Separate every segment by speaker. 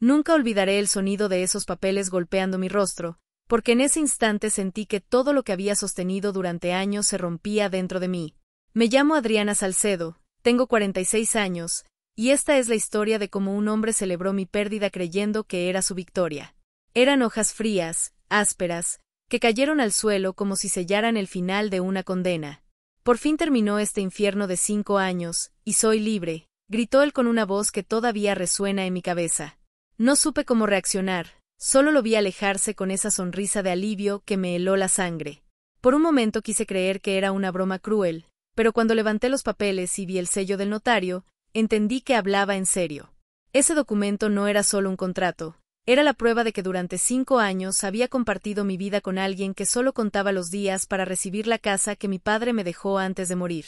Speaker 1: Nunca olvidaré el sonido de esos papeles golpeando mi rostro, porque en ese instante sentí que todo lo que había sostenido durante años se rompía dentro de mí. Me llamo Adriana Salcedo, tengo 46 años, y esta es la historia de cómo un hombre celebró mi pérdida creyendo que era su victoria. Eran hojas frías, ásperas, que cayeron al suelo como si sellaran el final de una condena. Por fin terminó este infierno de 5 años, y soy libre, gritó él con una voz que todavía resuena en mi cabeza. No supe cómo reaccionar, solo lo vi alejarse con esa sonrisa de alivio que me heló la sangre. Por un momento quise creer que era una broma cruel, pero cuando levanté los papeles y vi el sello del notario, entendí que hablaba en serio. Ese documento no era solo un contrato, era la prueba de que durante 5 años había compartido mi vida con alguien que solo contaba los días para recibir la casa que mi padre me dejó antes de morir.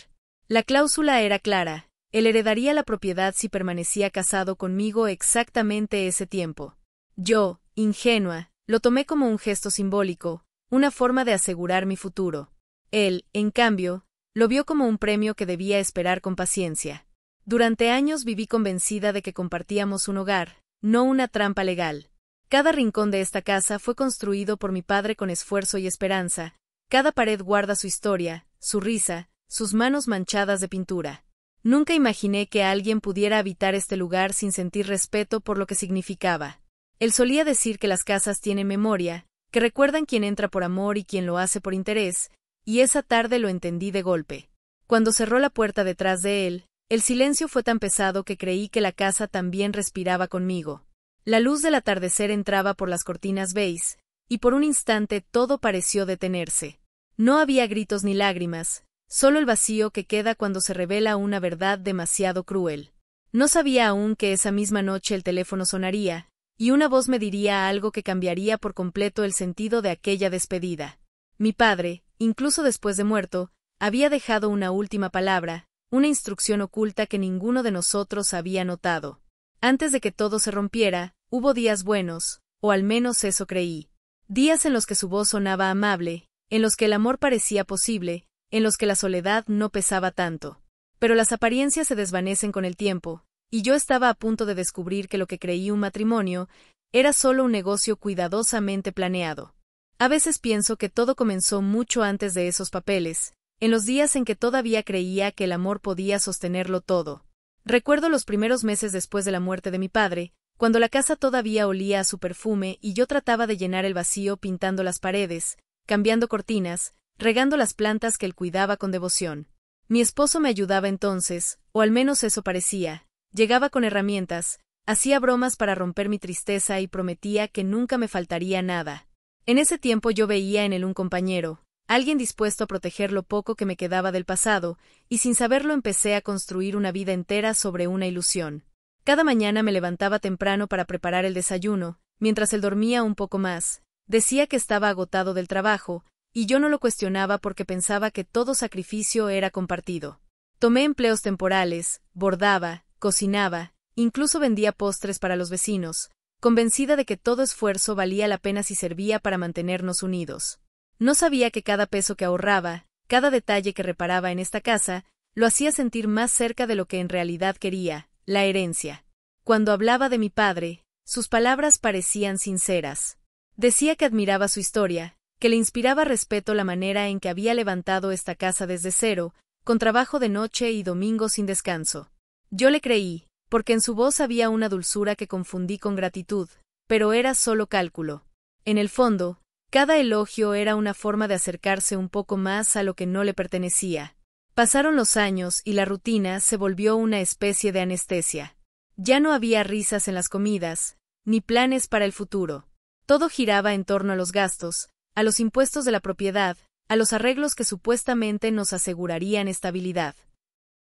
Speaker 1: La cláusula era clara, él heredaría la propiedad si permanecía casado conmigo exactamente ese tiempo. Yo, ingenua, lo tomé como un gesto simbólico, una forma de asegurar mi futuro. Él, en cambio, lo vio como un premio que debía esperar con paciencia. Durante años viví convencida de que compartíamos un hogar, no una trampa legal. Cada rincón de esta casa fue construido por mi padre con esfuerzo y esperanza, cada pared guarda su historia, su risa, sus manos manchadas de pintura. Nunca imaginé que alguien pudiera habitar este lugar sin sentir respeto por lo que significaba. Él solía decir que las casas tienen memoria, que recuerdan quién entra por amor y quién lo hace por interés, y esa tarde lo entendí de golpe. Cuando cerró la puerta detrás de él, el silencio fue tan pesado que creí que la casa también respiraba conmigo. La luz del atardecer entraba por las cortinas beige, y por un instante todo pareció detenerse. No había gritos ni lágrimas, solo el vacío que queda cuando se revela una verdad demasiado cruel. No sabía aún que esa misma noche el teléfono sonaría, y una voz me diría algo que cambiaría por completo el sentido de aquella despedida. Mi padre, incluso después de muerto, había dejado una última palabra, una instrucción oculta que ninguno de nosotros había notado. Antes de que todo se rompiera, hubo días buenos, o al menos eso creí. Días en los que su voz sonaba amable, en los que el amor parecía posible, en los que la soledad no pesaba tanto. Pero las apariencias se desvanecen con el tiempo, y yo estaba a punto de descubrir que lo que creí un matrimonio era solo un negocio cuidadosamente planeado. A veces pienso que todo comenzó mucho antes de esos papeles, en los días en que todavía creía que el amor podía sostenerlo todo. Recuerdo los primeros meses después de la muerte de mi padre, cuando la casa todavía olía a su perfume y yo trataba de llenar el vacío pintando las paredes, cambiando cortinas, regando las plantas que él cuidaba con devoción. Mi esposo me ayudaba entonces, o al menos eso parecía, llegaba con herramientas, hacía bromas para romper mi tristeza y prometía que nunca me faltaría nada. En ese tiempo yo veía en él un compañero, alguien dispuesto a proteger lo poco que me quedaba del pasado, y sin saberlo empecé a construir una vida entera sobre una ilusión. Cada mañana me levantaba temprano para preparar el desayuno, mientras él dormía un poco más. Decía que estaba agotado del trabajo, y yo no lo cuestionaba porque pensaba que todo sacrificio era compartido. Tomé empleos temporales, bordaba, cocinaba, incluso vendía postres para los vecinos, convencida de que todo esfuerzo valía la pena si servía para mantenernos unidos. No sabía que cada peso que ahorraba, cada detalle que reparaba en esta casa, lo hacía sentir más cerca de lo que en realidad quería, la herencia. Cuando hablaba de mi padre, sus palabras parecían sinceras. Decía que admiraba su historia, que le inspiraba respeto la manera en que había levantado esta casa desde cero, con trabajo de noche y domingo sin descanso. Yo le creí, porque en su voz había una dulzura que confundí con gratitud, pero era solo cálculo. En el fondo, cada elogio era una forma de acercarse un poco más a lo que no le pertenecía. Pasaron los años y la rutina se volvió una especie de anestesia. Ya no había risas en las comidas, ni planes para el futuro. Todo giraba en torno a los gastos, a los impuestos de la propiedad, a los arreglos que supuestamente nos asegurarían estabilidad.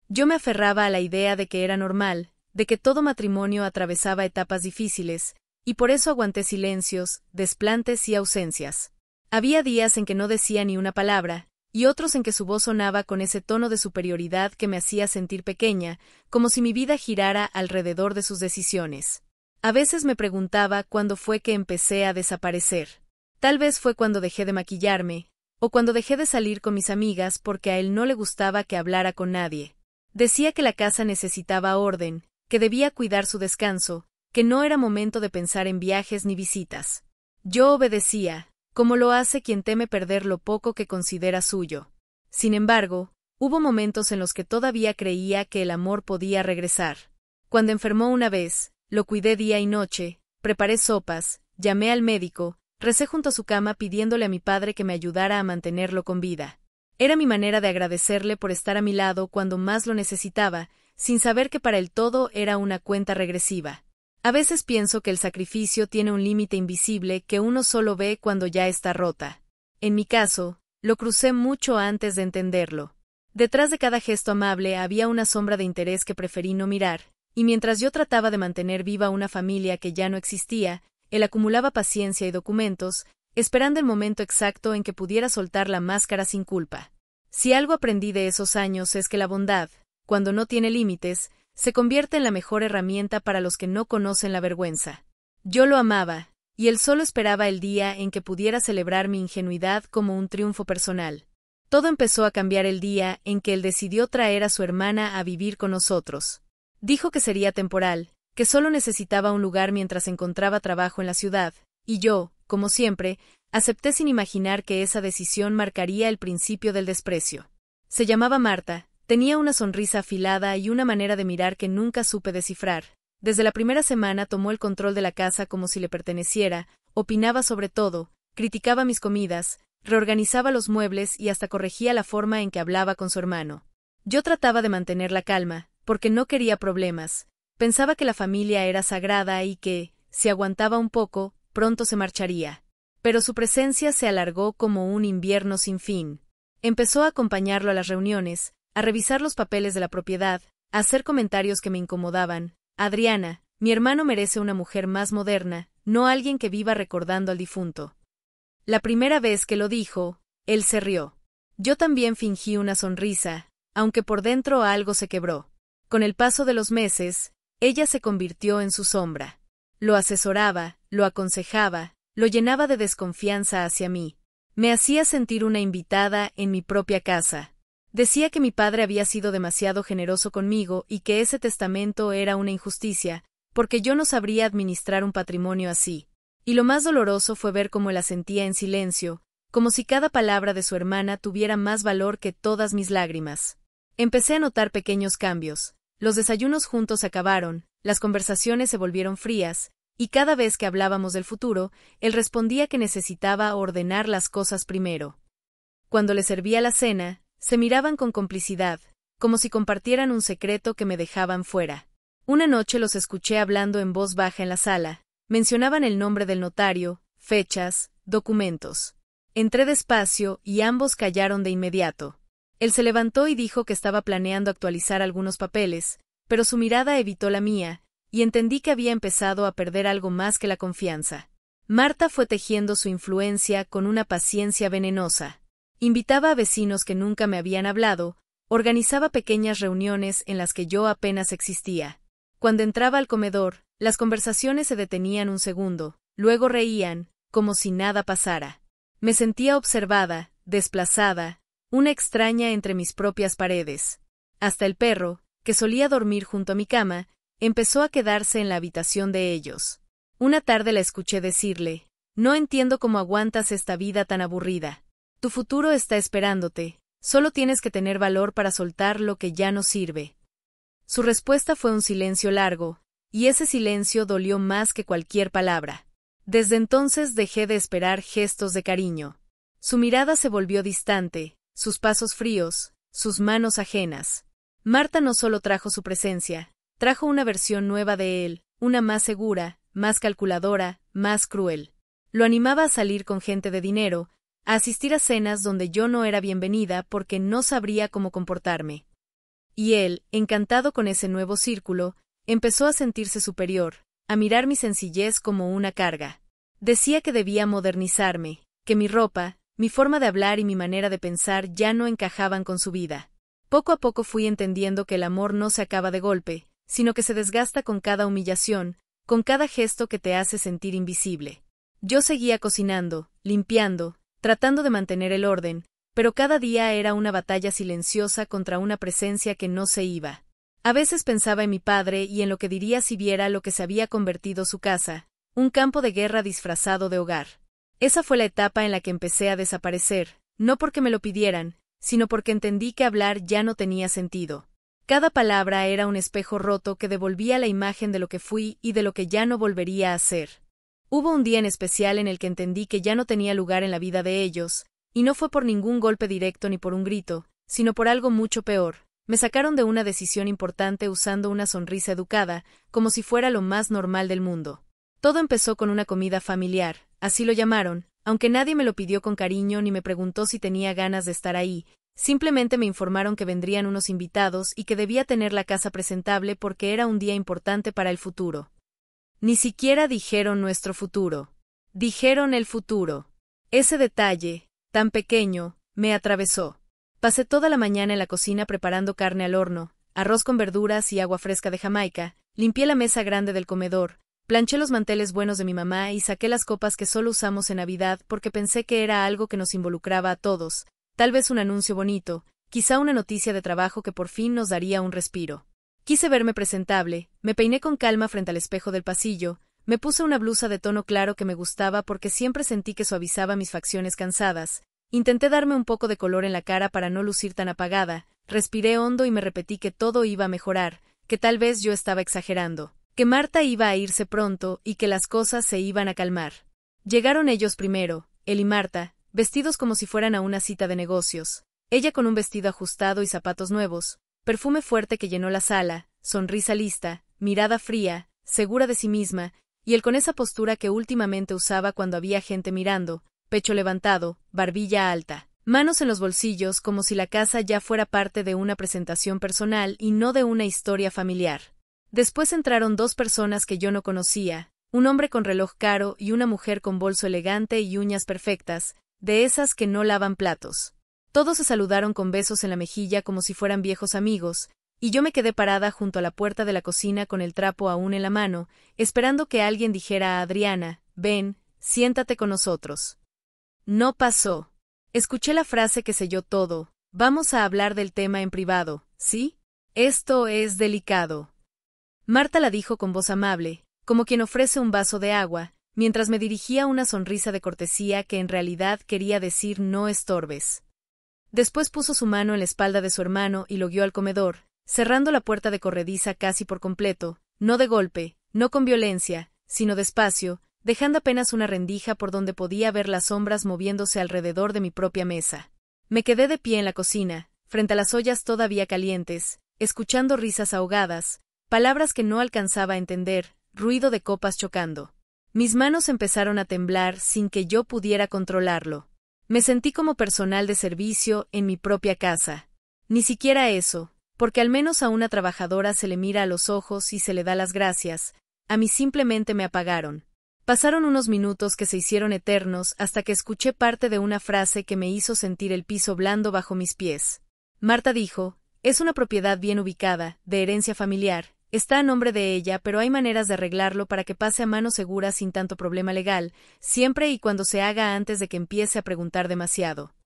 Speaker 1: Yo me aferraba a la idea de que era normal, de que todo matrimonio atravesaba etapas difíciles, y por eso aguanté silencios, desplantes y ausencias. Había días en que no decía ni una palabra, y otros en que su voz sonaba con ese tono de superioridad que me hacía sentir pequeña, como si mi vida girara alrededor de sus decisiones. A veces me preguntaba cuándo fue que empecé a desaparecer. Tal vez fue cuando dejé de maquillarme, o cuando dejé de salir con mis amigas porque a él no le gustaba que hablara con nadie. Decía que la casa necesitaba orden, que debía cuidar su descanso, que no era momento de pensar en viajes ni visitas. Yo obedecía, como lo hace quien teme perder lo poco que considera suyo. Sin embargo, hubo momentos en los que todavía creía que el amor podía regresar. Cuando enfermó una vez, lo cuidé día y noche, preparé sopas, llamé al médico, recé junto a su cama pidiéndole a mi padre que me ayudara a mantenerlo con vida. Era mi manera de agradecerle por estar a mi lado cuando más lo necesitaba, sin saber que para él todo era una cuenta regresiva. A veces pienso que el sacrificio tiene un límite invisible que uno solo ve cuando ya está rota. En mi caso, lo crucé mucho antes de entenderlo. Detrás de cada gesto amable había una sombra de interés que preferí no mirar, y mientras yo trataba de mantener viva una familia que ya no existía, él acumulaba paciencia y documentos, esperando el momento exacto en que pudiera soltar la máscara sin culpa. Si algo aprendí de esos años es que la bondad, cuando no tiene límites, se convierte en la mejor herramienta para los que no conocen la vergüenza. Yo lo amaba, y él solo esperaba el día en que pudiera celebrar mi ingenuidad como un triunfo personal. Todo empezó a cambiar el día en que él decidió traer a su hermana a vivir con nosotros. Dijo que sería temporal, que solo necesitaba un lugar mientras encontraba trabajo en la ciudad, y yo, como siempre, acepté sin imaginar que esa decisión marcaría el principio del desprecio. Se llamaba Marta. Tenía una sonrisa afilada y una manera de mirar que nunca supe descifrar. Desde la primera semana tomó el control de la casa como si le perteneciera, opinaba sobre todo, criticaba mis comidas, reorganizaba los muebles y hasta corregía la forma en que hablaba con su hermano. Yo trataba de mantener la calma, porque no quería problemas. Pensaba que la familia era sagrada y que, si aguantaba un poco, pronto se marcharía. Pero su presencia se alargó como un invierno sin fin. Empezó a acompañarlo a las reuniones, a revisar los papeles de la propiedad, a hacer comentarios que me incomodaban. Adriana, mi hermano merece una mujer más moderna, no alguien que viva recordando al difunto. La primera vez que lo dijo, él se rió. Yo también fingí una sonrisa, aunque por dentro algo se quebró. Con el paso de los meses, ella se convirtió en su sombra. Lo asesoraba, lo aconsejaba, lo llenaba de desconfianza hacia mí. Me hacía sentir una invitada en mi propia casa. Decía que mi padre había sido demasiado generoso conmigo y que ese testamento era una injusticia, porque yo no sabría administrar un patrimonio así. Y lo más doloroso fue ver cómo él asentía en silencio, como si cada palabra de su hermana tuviera más valor que todas mis lágrimas. Empecé a notar pequeños cambios. Los desayunos juntos acabaron, las conversaciones se volvieron frías, y cada vez que hablábamos del futuro, él respondía que necesitaba ordenar las cosas primero. Cuando le servía la cena, se miraban con complicidad, como si compartieran un secreto que me dejaban fuera. Una noche los escuché hablando en voz baja en la sala, mencionaban el nombre del notario, fechas, documentos. Entré despacio y ambos callaron de inmediato. Él se levantó y dijo que estaba planeando actualizar algunos papeles, pero su mirada evitó la mía, y entendí que había empezado a perder algo más que la confianza. Marta fue tejiendo su influencia con una paciencia venenosa. Invitaba a vecinos que nunca me habían hablado, organizaba pequeñas reuniones en las que yo apenas existía. Cuando entraba al comedor, las conversaciones se detenían un segundo, luego reían, como si nada pasara. Me sentía observada, desplazada, una extraña entre mis propias paredes. Hasta el perro, que solía dormir junto a mi cama, empezó a quedarse en la habitación de ellos. Una tarde la escuché decirle: «No entiendo cómo aguantas esta vida tan aburrida. Tu futuro está esperándote, solo tienes que tener valor para soltar lo que ya no sirve». Su respuesta fue un silencio largo, y ese silencio dolió más que cualquier palabra. Desde entonces dejé de esperar gestos de cariño. Su mirada se volvió distante, sus pasos fríos, sus manos ajenas. Marta no solo trajo su presencia, trajo una versión nueva de él, una más segura, más calculadora, más cruel. Lo animaba a salir con gente de dinero, a asistir a cenas donde yo no era bienvenida porque no sabría cómo comportarme. Y él, encantado con ese nuevo círculo, empezó a sentirse superior, a mirar mi sencillez como una carga. Decía que debía modernizarme, que mi ropa, mi forma de hablar y mi manera de pensar ya no encajaban con su vida. Poco a poco fui entendiendo que el amor no se acaba de golpe, sino que se desgasta con cada humillación, con cada gesto que te hace sentir invisible. Yo seguía cocinando, limpiando, tratando de mantener el orden, pero cada día era una batalla silenciosa contra una presencia que no se iba. A veces pensaba en mi padre y en lo que diría si viera lo que se había convertido su casa, un campo de guerra disfrazado de hogar. Esa fue la etapa en la que empecé a desaparecer, no porque me lo pidieran, sino porque entendí que hablar ya no tenía sentido. Cada palabra era un espejo roto que devolvía la imagen de lo que fui y de lo que ya no volvería a ser. Hubo un día en especial en el que entendí que ya no tenía lugar en la vida de ellos, y no fue por ningún golpe directo ni por un grito, sino por algo mucho peor. Me sacaron de una decisión importante usando una sonrisa educada, como si fuera lo más normal del mundo. Todo empezó con una comida familiar, así lo llamaron, aunque nadie me lo pidió con cariño ni me preguntó si tenía ganas de estar ahí. Simplemente me informaron que vendrían unos invitados y que debía tener la casa presentable porque era un día importante para el futuro. Ni siquiera dijeron nuestro futuro. Dijeron el futuro. Ese detalle, tan pequeño, me atravesó. Pasé toda la mañana en la cocina preparando carne al horno, arroz con verduras y agua fresca de Jamaica, limpié la mesa grande del comedor, planché los manteles buenos de mi mamá y saqué las copas que solo usamos en Navidad porque pensé que era algo que nos involucraba a todos. Tal vez un anuncio bonito, quizá una noticia de trabajo que por fin nos daría un respiro. Quise verme presentable, me peiné con calma frente al espejo del pasillo, me puse una blusa de tono claro que me gustaba porque siempre sentí que suavizaba mis facciones cansadas, intenté darme un poco de color en la cara para no lucir tan apagada, respiré hondo y me repetí que todo iba a mejorar, que tal vez yo estaba exagerando, que Marta iba a irse pronto y que las cosas se iban a calmar. Llegaron ellos primero, él y Marta, vestidos como si fueran a una cita de negocios, ella con un vestido ajustado y zapatos nuevos, perfume fuerte que llenó la sala, sonrisa lista, mirada fría, segura de sí misma, y él con esa postura que últimamente usaba cuando había gente mirando, pecho levantado, barbilla alta, manos en los bolsillos como si la casa ya fuera parte de una presentación personal y no de una historia familiar. Después entraron dos personas que yo no conocía, un hombre con reloj caro y una mujer con bolso elegante y uñas perfectas, de esas que no lavan platos. Todos se saludaron con besos en la mejilla como si fueran viejos amigos, y yo me quedé parada junto a la puerta de la cocina con el trapo aún en la mano, esperando que alguien dijera a Adriana, ven, siéntate con nosotros. No pasó. Escuché la frase que selló todo, vamos a hablar del tema en privado, ¿sí? Esto es delicado. Marta la dijo con voz amable, como quien ofrece un vaso de agua, mientras me dirigía una sonrisa de cortesía que en realidad quería decir no estorbes. Después puso su mano en la espalda de su hermano y lo guió al comedor, cerrando la puerta de corrediza casi por completo, no de golpe, no con violencia, sino despacio, dejando apenas una rendija por donde podía ver las sombras moviéndose alrededor de mi propia mesa. Me quedé de pie en la cocina, frente a las ollas todavía calientes, escuchando risas ahogadas, palabras que no alcanzaba a entender, ruido de copas chocando. Mis manos empezaron a temblar sin que yo pudiera controlarlo. Me sentí como personal de servicio en mi propia casa. Ni siquiera eso, porque al menos a una trabajadora se le mira a los ojos y se le da las gracias, a mí simplemente me apagaron. Pasaron unos minutos que se hicieron eternos hasta que escuché parte de una frase que me hizo sentir el piso blando bajo mis pies. Marta dijo, es una propiedad bien ubicada, de herencia familiar. Está a nombre de ella, pero hay maneras de arreglarlo para que pase a mano segura sin tanto problema legal, siempre y cuando se haga antes de que empiece a preguntar demasiado.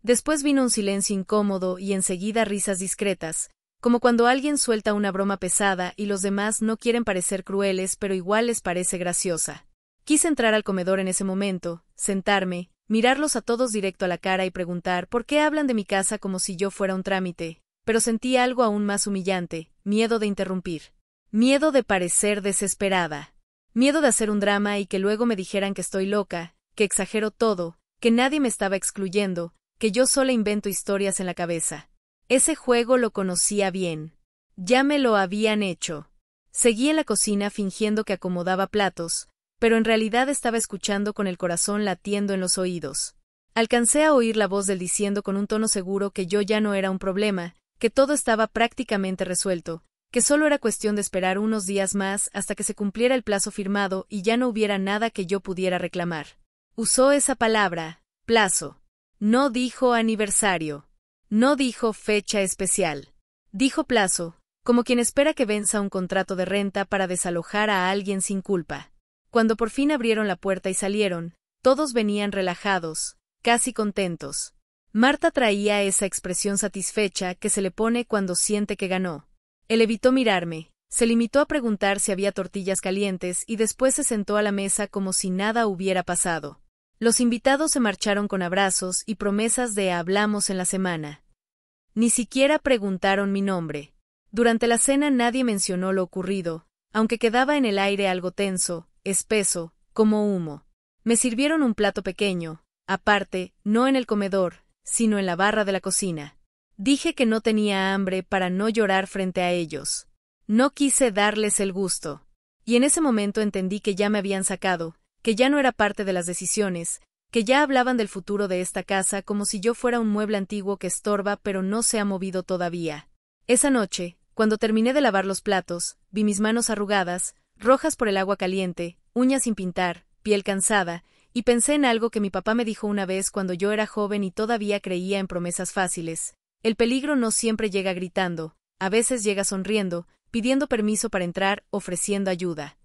Speaker 1: Después vino un silencio incómodo y enseguida risas discretas, como cuando alguien suelta una broma pesada y los demás no quieren parecer crueles pero igual les parece graciosa. Quise entrar al comedor en ese momento, sentarme, mirarlos a todos directo a la cara y preguntar por qué hablan de mi casa como si yo fuera un trámite. Pero sentí algo aún más humillante, miedo de interrumpir. Miedo de parecer desesperada. Miedo de hacer un drama y que luego me dijeran que estoy loca, que exagero todo, que nadie me estaba excluyendo, que yo sola invento historias en la cabeza. Ese juego lo conocía bien. Ya me lo habían hecho. Seguí en la cocina fingiendo que acomodaba platos, pero en realidad estaba escuchando con el corazón latiendo en los oídos. Alcancé a oír la voz del diciendo con un tono seguro que yo ya no era un problema, que todo estaba prácticamente resuelto, que solo era cuestión de esperar unos días más hasta que se cumpliera el plazo firmado y ya no hubiera nada que yo pudiera reclamar. Usó esa palabra, plazo. No dijo aniversario. No dijo fecha especial. Dijo plazo, como quien espera que venza un contrato de renta para desalojar a alguien sin culpa. Cuando por fin abrieron la puerta y salieron, todos venían relajados, casi contentos. Marta traía esa expresión satisfecha que se le pone cuando siente que ganó. Él evitó mirarme, se limitó a preguntar si había tortillas calientes y después se sentó a la mesa como si nada hubiera pasado. Los invitados se marcharon con abrazos y promesas de hablamos en la semana. Ni siquiera preguntaron mi nombre. Durante la cena nadie mencionó lo ocurrido, aunque quedaba en el aire algo tenso, espeso, como humo. Me sirvieron un plato pequeño, aparte, no en el comedor, sino en la barra de la cocina. Dije que no tenía hambre para no llorar frente a ellos. No quise darles el gusto. Y en ese momento entendí que ya me habían sacado, que ya no era parte de las decisiones, que ya hablaban del futuro de esta casa como si yo fuera un mueble antiguo que estorba pero no se ha movido todavía. Esa noche, cuando terminé de lavar los platos, vi mis manos arrugadas, rojas por el agua caliente, uñas sin pintar, piel cansada, y pensé en algo que mi papá me dijo una vez cuando yo era joven y todavía creía en promesas fáciles. El peligro no siempre llega gritando, a veces llega sonriendo, pidiendo permiso para entrar, ofreciendo ayuda.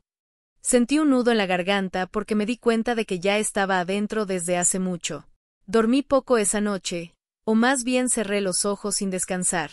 Speaker 1: Sentí un nudo en la garganta porque me di cuenta de que ya estaba adentro desde hace mucho. Dormí poco esa noche, o más bien cerré los ojos sin descansar.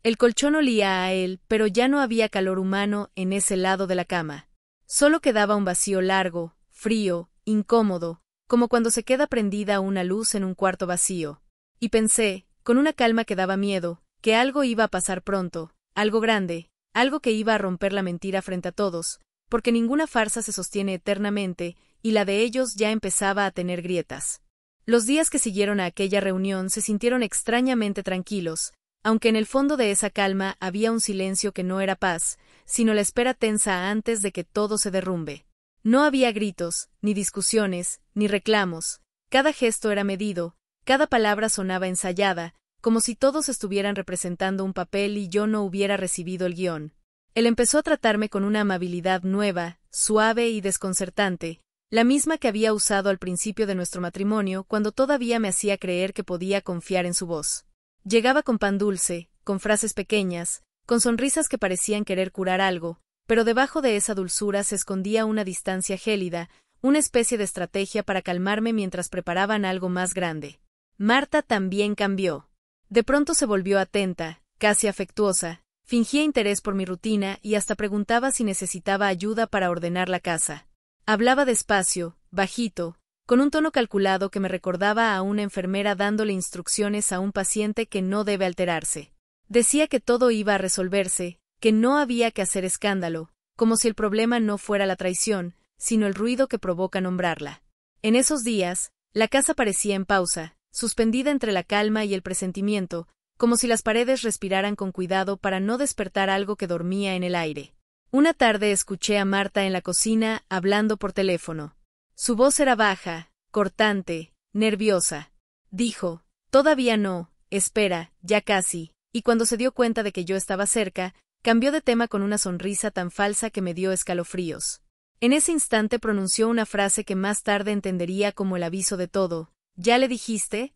Speaker 1: El colchón olía a él, pero ya no había calor humano en ese lado de la cama. Solo quedaba un vacío largo, frío, incómodo, como cuando se queda prendida una luz en un cuarto vacío. Y pensé, con una calma que daba miedo, que algo iba a pasar pronto, algo grande, algo que iba a romper la mentira frente a todos, porque ninguna farsa se sostiene eternamente, y la de ellos ya empezaba a tener grietas. Los días que siguieron a aquella reunión se sintieron extrañamente tranquilos, aunque en el fondo de esa calma había un silencio que no era paz, sino la espera tensa antes de que todo se derrumbe. No había gritos, ni discusiones, ni reclamos. Cada gesto era medido, cada palabra sonaba ensayada, como si todos estuvieran representando un papel y yo no hubiera recibido el guión. Él empezó a tratarme con una amabilidad nueva, suave y desconcertante, la misma que había usado al principio de nuestro matrimonio cuando todavía me hacía creer que podía confiar en su voz. Llegaba con pan dulce, con frases pequeñas, con sonrisas que parecían querer curar algo, pero debajo de esa dulzura se escondía una distancia gélida, una especie de estrategia para calmarme mientras preparaban algo más grande. Marta también cambió. De pronto se volvió atenta, casi afectuosa, fingía interés por mi rutina y hasta preguntaba si necesitaba ayuda para ordenar la casa. Hablaba despacio, bajito, con un tono calculado que me recordaba a una enfermera dándole instrucciones a un paciente que no debe alterarse. Decía que todo iba a resolverse, que no había que hacer escándalo, como si el problema no fuera la traición, sino el ruido que provoca nombrarla. En esos días, la casa parecía en pausa, suspendida entre la calma y el presentimiento, como si las paredes respiraran con cuidado para no despertar algo que dormía en el aire. Una tarde escuché a Marta en la cocina hablando por teléfono. Su voz era baja, cortante, nerviosa. Dijo, «Todavía no, espera, ya casi», y cuando se dio cuenta de que yo estaba cerca, cambió de tema con una sonrisa tan falsa que me dio escalofríos. En ese instante pronunció una frase que más tarde entendería como el aviso de todo. «¿Ya le dijiste?»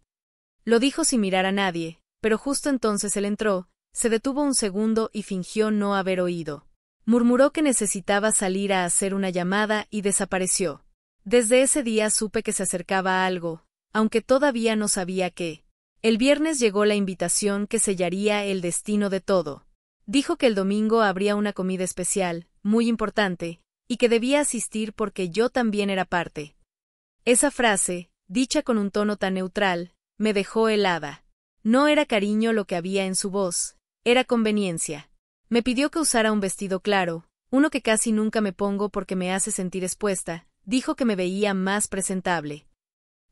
Speaker 1: Lo dijo sin mirar a nadie, pero justo entonces él entró, se detuvo un segundo y fingió no haber oído. Murmuró que necesitaba salir a hacer una llamada y desapareció. Desde ese día supe que se acercaba algo, aunque todavía no sabía qué. El viernes llegó la invitación que sellaría el destino de todo. Dijo que el domingo habría una comida especial, muy importante, y que debía asistir porque yo también era parte. Esa frase, dicha con un tono tan neutral, me dejó helada. No era cariño lo que había en su voz, era conveniencia. Me pidió que usara un vestido claro, uno que casi nunca me pongo porque me hace sentir expuesta, dijo que me veía más presentable.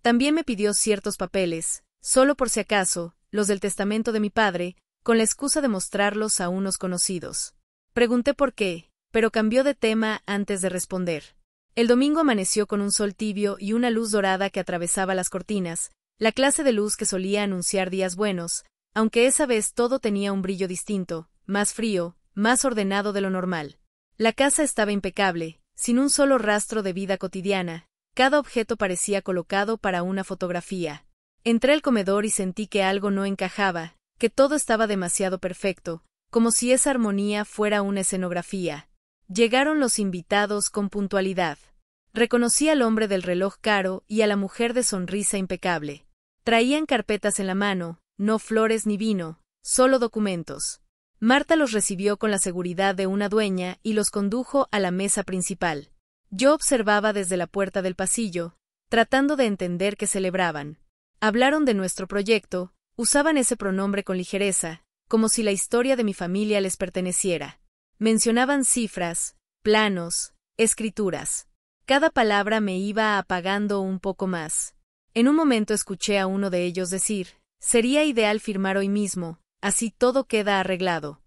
Speaker 1: También me pidió ciertos papeles, solo por si acaso, los del testamento de mi padre, con la excusa de mostrarlos a unos conocidos. Pregunté por qué, pero cambió de tema antes de responder. El domingo amaneció con un sol tibio y una luz dorada que atravesaba las cortinas, la clase de luz que solía anunciar días buenos, aunque esa vez todo tenía un brillo distinto, más frío, más ordenado de lo normal. La casa estaba impecable, sin un solo rastro de vida cotidiana, cada objeto parecía colocado para una fotografía. Entré al comedor y sentí que algo no encajaba, que todo estaba demasiado perfecto, como si esa armonía fuera una escenografía. Llegaron los invitados con puntualidad. Reconocí al hombre del reloj caro y a la mujer de sonrisa impecable. Traían carpetas en la mano, no flores ni vino, solo documentos. Marta los recibió con la seguridad de una dueña y los condujo a la mesa principal. Yo observaba desde la puerta del pasillo, tratando de entender qué celebraban. Hablaron de nuestro proyecto, usaban ese pronombre con ligereza, como si la historia de mi familia les perteneciera. Mencionaban cifras, planos, escrituras. Cada palabra me iba apagando un poco más. En un momento escuché a uno de ellos decir, sería ideal firmar hoy mismo, así todo queda arreglado.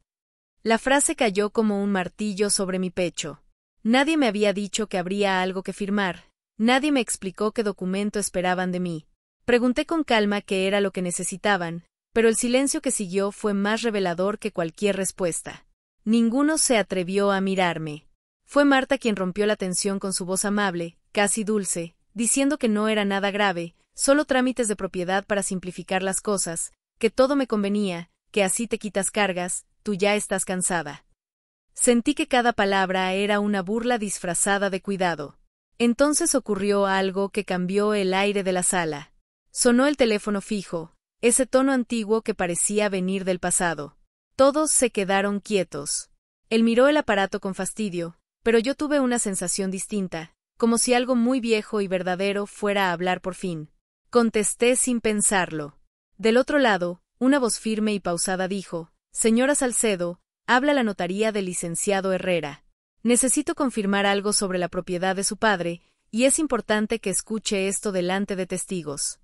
Speaker 1: La frase cayó como un martillo sobre mi pecho. Nadie me había dicho que habría algo que firmar, nadie me explicó qué documento esperaban de mí. Pregunté con calma qué era lo que necesitaban, pero el silencio que siguió fue más revelador que cualquier respuesta. Ninguno se atrevió a mirarme. Fue Marta quien rompió la tensión con su voz amable, casi dulce, diciendo que no era nada grave, solo trámites de propiedad para simplificar las cosas, que todo me convenía, que así te quitas cargas, tú ya estás cansada. Sentí que cada palabra era una burla disfrazada de cuidado. Entonces ocurrió algo que cambió el aire de la sala. Sonó el teléfono fijo, ese tono antiguo que parecía venir del pasado. Todos se quedaron quietos. Él miró el aparato con fastidio, pero yo tuve una sensación distinta, como si algo muy viejo y verdadero fuera a hablar por fin. Contesté sin pensarlo. Del otro lado, una voz firme y pausada dijo, «Señora Salcedo, habla la notaría del licenciado Herrera. Necesito confirmar algo sobre la propiedad de su padre, y es importante que escuche esto delante de testigos».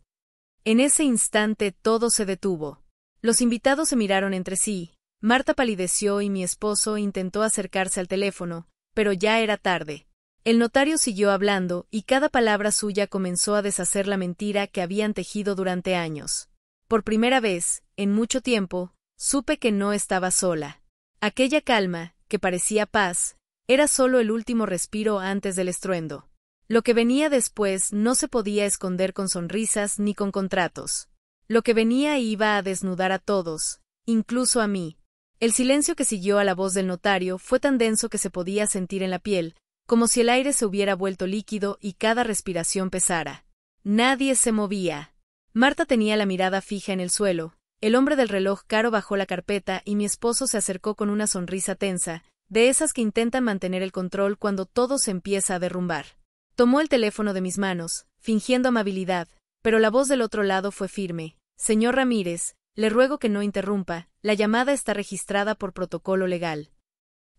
Speaker 1: En ese instante todo se detuvo. Los invitados se miraron entre sí, Marta palideció y mi esposo intentó acercarse al teléfono, pero ya era tarde. El notario siguió hablando y cada palabra suya comenzó a deshacer la mentira que habían tejido durante años. Por primera vez, en mucho tiempo, supe que no estaba sola. Aquella calma, que parecía paz, era solo el último respiro antes del estruendo. Lo que venía después no se podía esconder con sonrisas ni con contratos. Lo que venía iba a desnudar a todos, incluso a mí. El silencio que siguió a la voz del notario fue tan denso que se podía sentir en la piel, como si el aire se hubiera vuelto líquido y cada respiración pesara. Nadie se movía. Marta tenía la mirada fija en el suelo, el hombre del reloj caro bajó la carpeta y mi esposo se acercó con una sonrisa tensa, de esas que intentan mantener el control cuando todo se empieza a derrumbar. Tomó el teléfono de mis manos, fingiendo amabilidad, pero la voz del otro lado fue firme. «Señor Ramírez, le ruego que no interrumpa, la llamada está registrada por protocolo legal».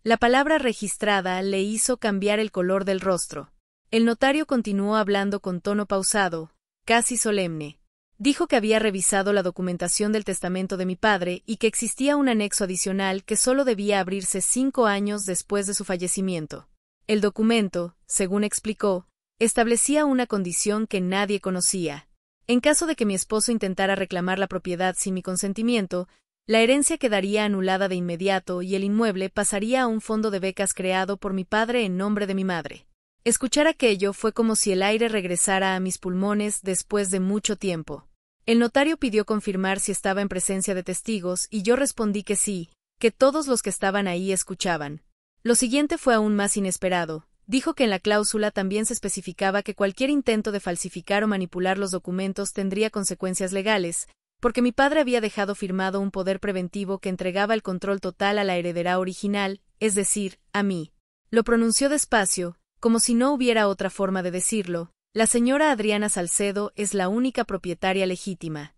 Speaker 1: La palabra registrada le hizo cambiar el color del rostro. El notario continuó hablando con tono pausado, casi solemne. Dijo que había revisado la documentación del testamento de mi padre y que existía un anexo adicional que solo debía abrirse 5 años después de su fallecimiento. El documento, según explicó, establecía una condición que nadie conocía. En caso de que mi esposo intentara reclamar la propiedad sin mi consentimiento, la herencia quedaría anulada de inmediato y el inmueble pasaría a un fondo de becas creado por mi padre en nombre de mi madre. Escuchar aquello fue como si el aire regresara a mis pulmones después de mucho tiempo. El notario pidió confirmar si estaba en presencia de testigos y yo respondí que sí, que todos los que estaban ahí escuchaban. Lo siguiente fue aún más inesperado. Dijo que en la cláusula también se especificaba que cualquier intento de falsificar o manipular los documentos tendría consecuencias legales, porque mi padre había dejado firmado un poder preventivo que entregaba el control total a la heredera original, es decir, a mí. Lo pronunció despacio, como si no hubiera otra forma de decirlo. La señora Adriana Salcedo es la única propietaria legítima.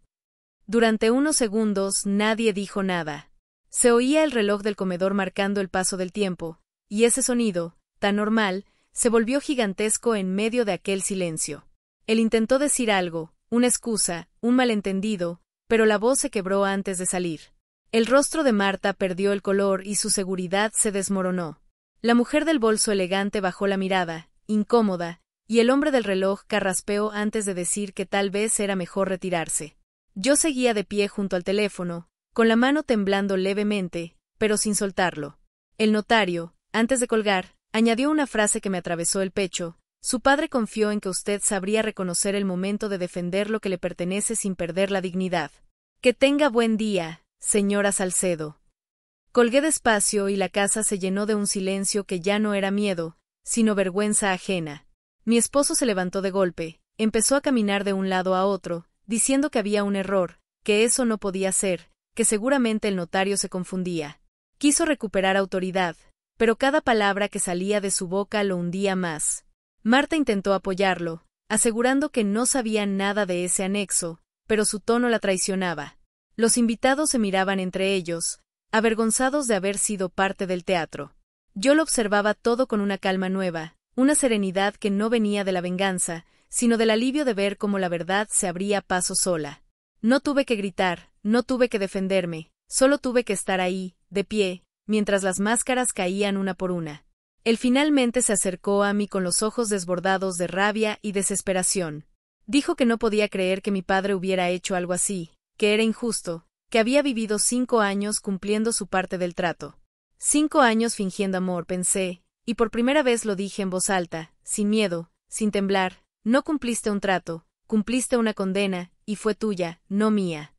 Speaker 1: Durante unos segundos nadie dijo nada. Se oía el reloj del comedor marcando el paso del tiempo, y ese sonido, tan normal, se volvió gigantesco en medio de aquel silencio. Él intentó decir algo, una excusa, un malentendido, pero la voz se quebró antes de salir. El rostro de Marta perdió el color y su seguridad se desmoronó. La mujer del bolso elegante bajó la mirada, incómoda, y el hombre del reloj carraspeó antes de decir que tal vez era mejor retirarse. Yo seguía de pie junto al teléfono, con la mano temblando levemente, pero sin soltarlo. El notario, antes de colgar, añadió una frase que me atravesó el pecho. Su padre confió en que usted sabría reconocer el momento de defender lo que le pertenece sin perder la dignidad. Que tenga buen día, señora Salcedo. Colgué despacio y la casa se llenó de un silencio que ya no era miedo, sino vergüenza ajena. Mi esposo se levantó de golpe, empezó a caminar de un lado a otro, diciendo que había un error, que eso no podía ser, que seguramente el notario se confundía. Quiso recuperar autoridad, pero cada palabra que salía de su boca lo hundía más. Marta intentó apoyarlo, asegurando que no sabía nada de ese anexo, pero su tono la traicionaba. Los invitados se miraban entre ellos, avergonzados de haber sido parte del teatro. Yo lo observaba todo con una calma nueva, una serenidad que no venía de la venganza, sino del alivio de ver cómo la verdad se abría paso sola. No tuve que gritar, no tuve que defenderme, solo tuve que estar ahí, de pie, mientras las máscaras caían una por una. Él finalmente se acercó a mí con los ojos desbordados de rabia y desesperación. Dijo que no podía creer que mi padre hubiera hecho algo así, que era injusto, que había vivido 5 años cumpliendo su parte del trato. 5 años fingiendo amor, pensé, y por primera vez lo dije en voz alta, sin miedo, sin temblar. No cumpliste un trato, cumpliste una condena, y fue tuya, no mía.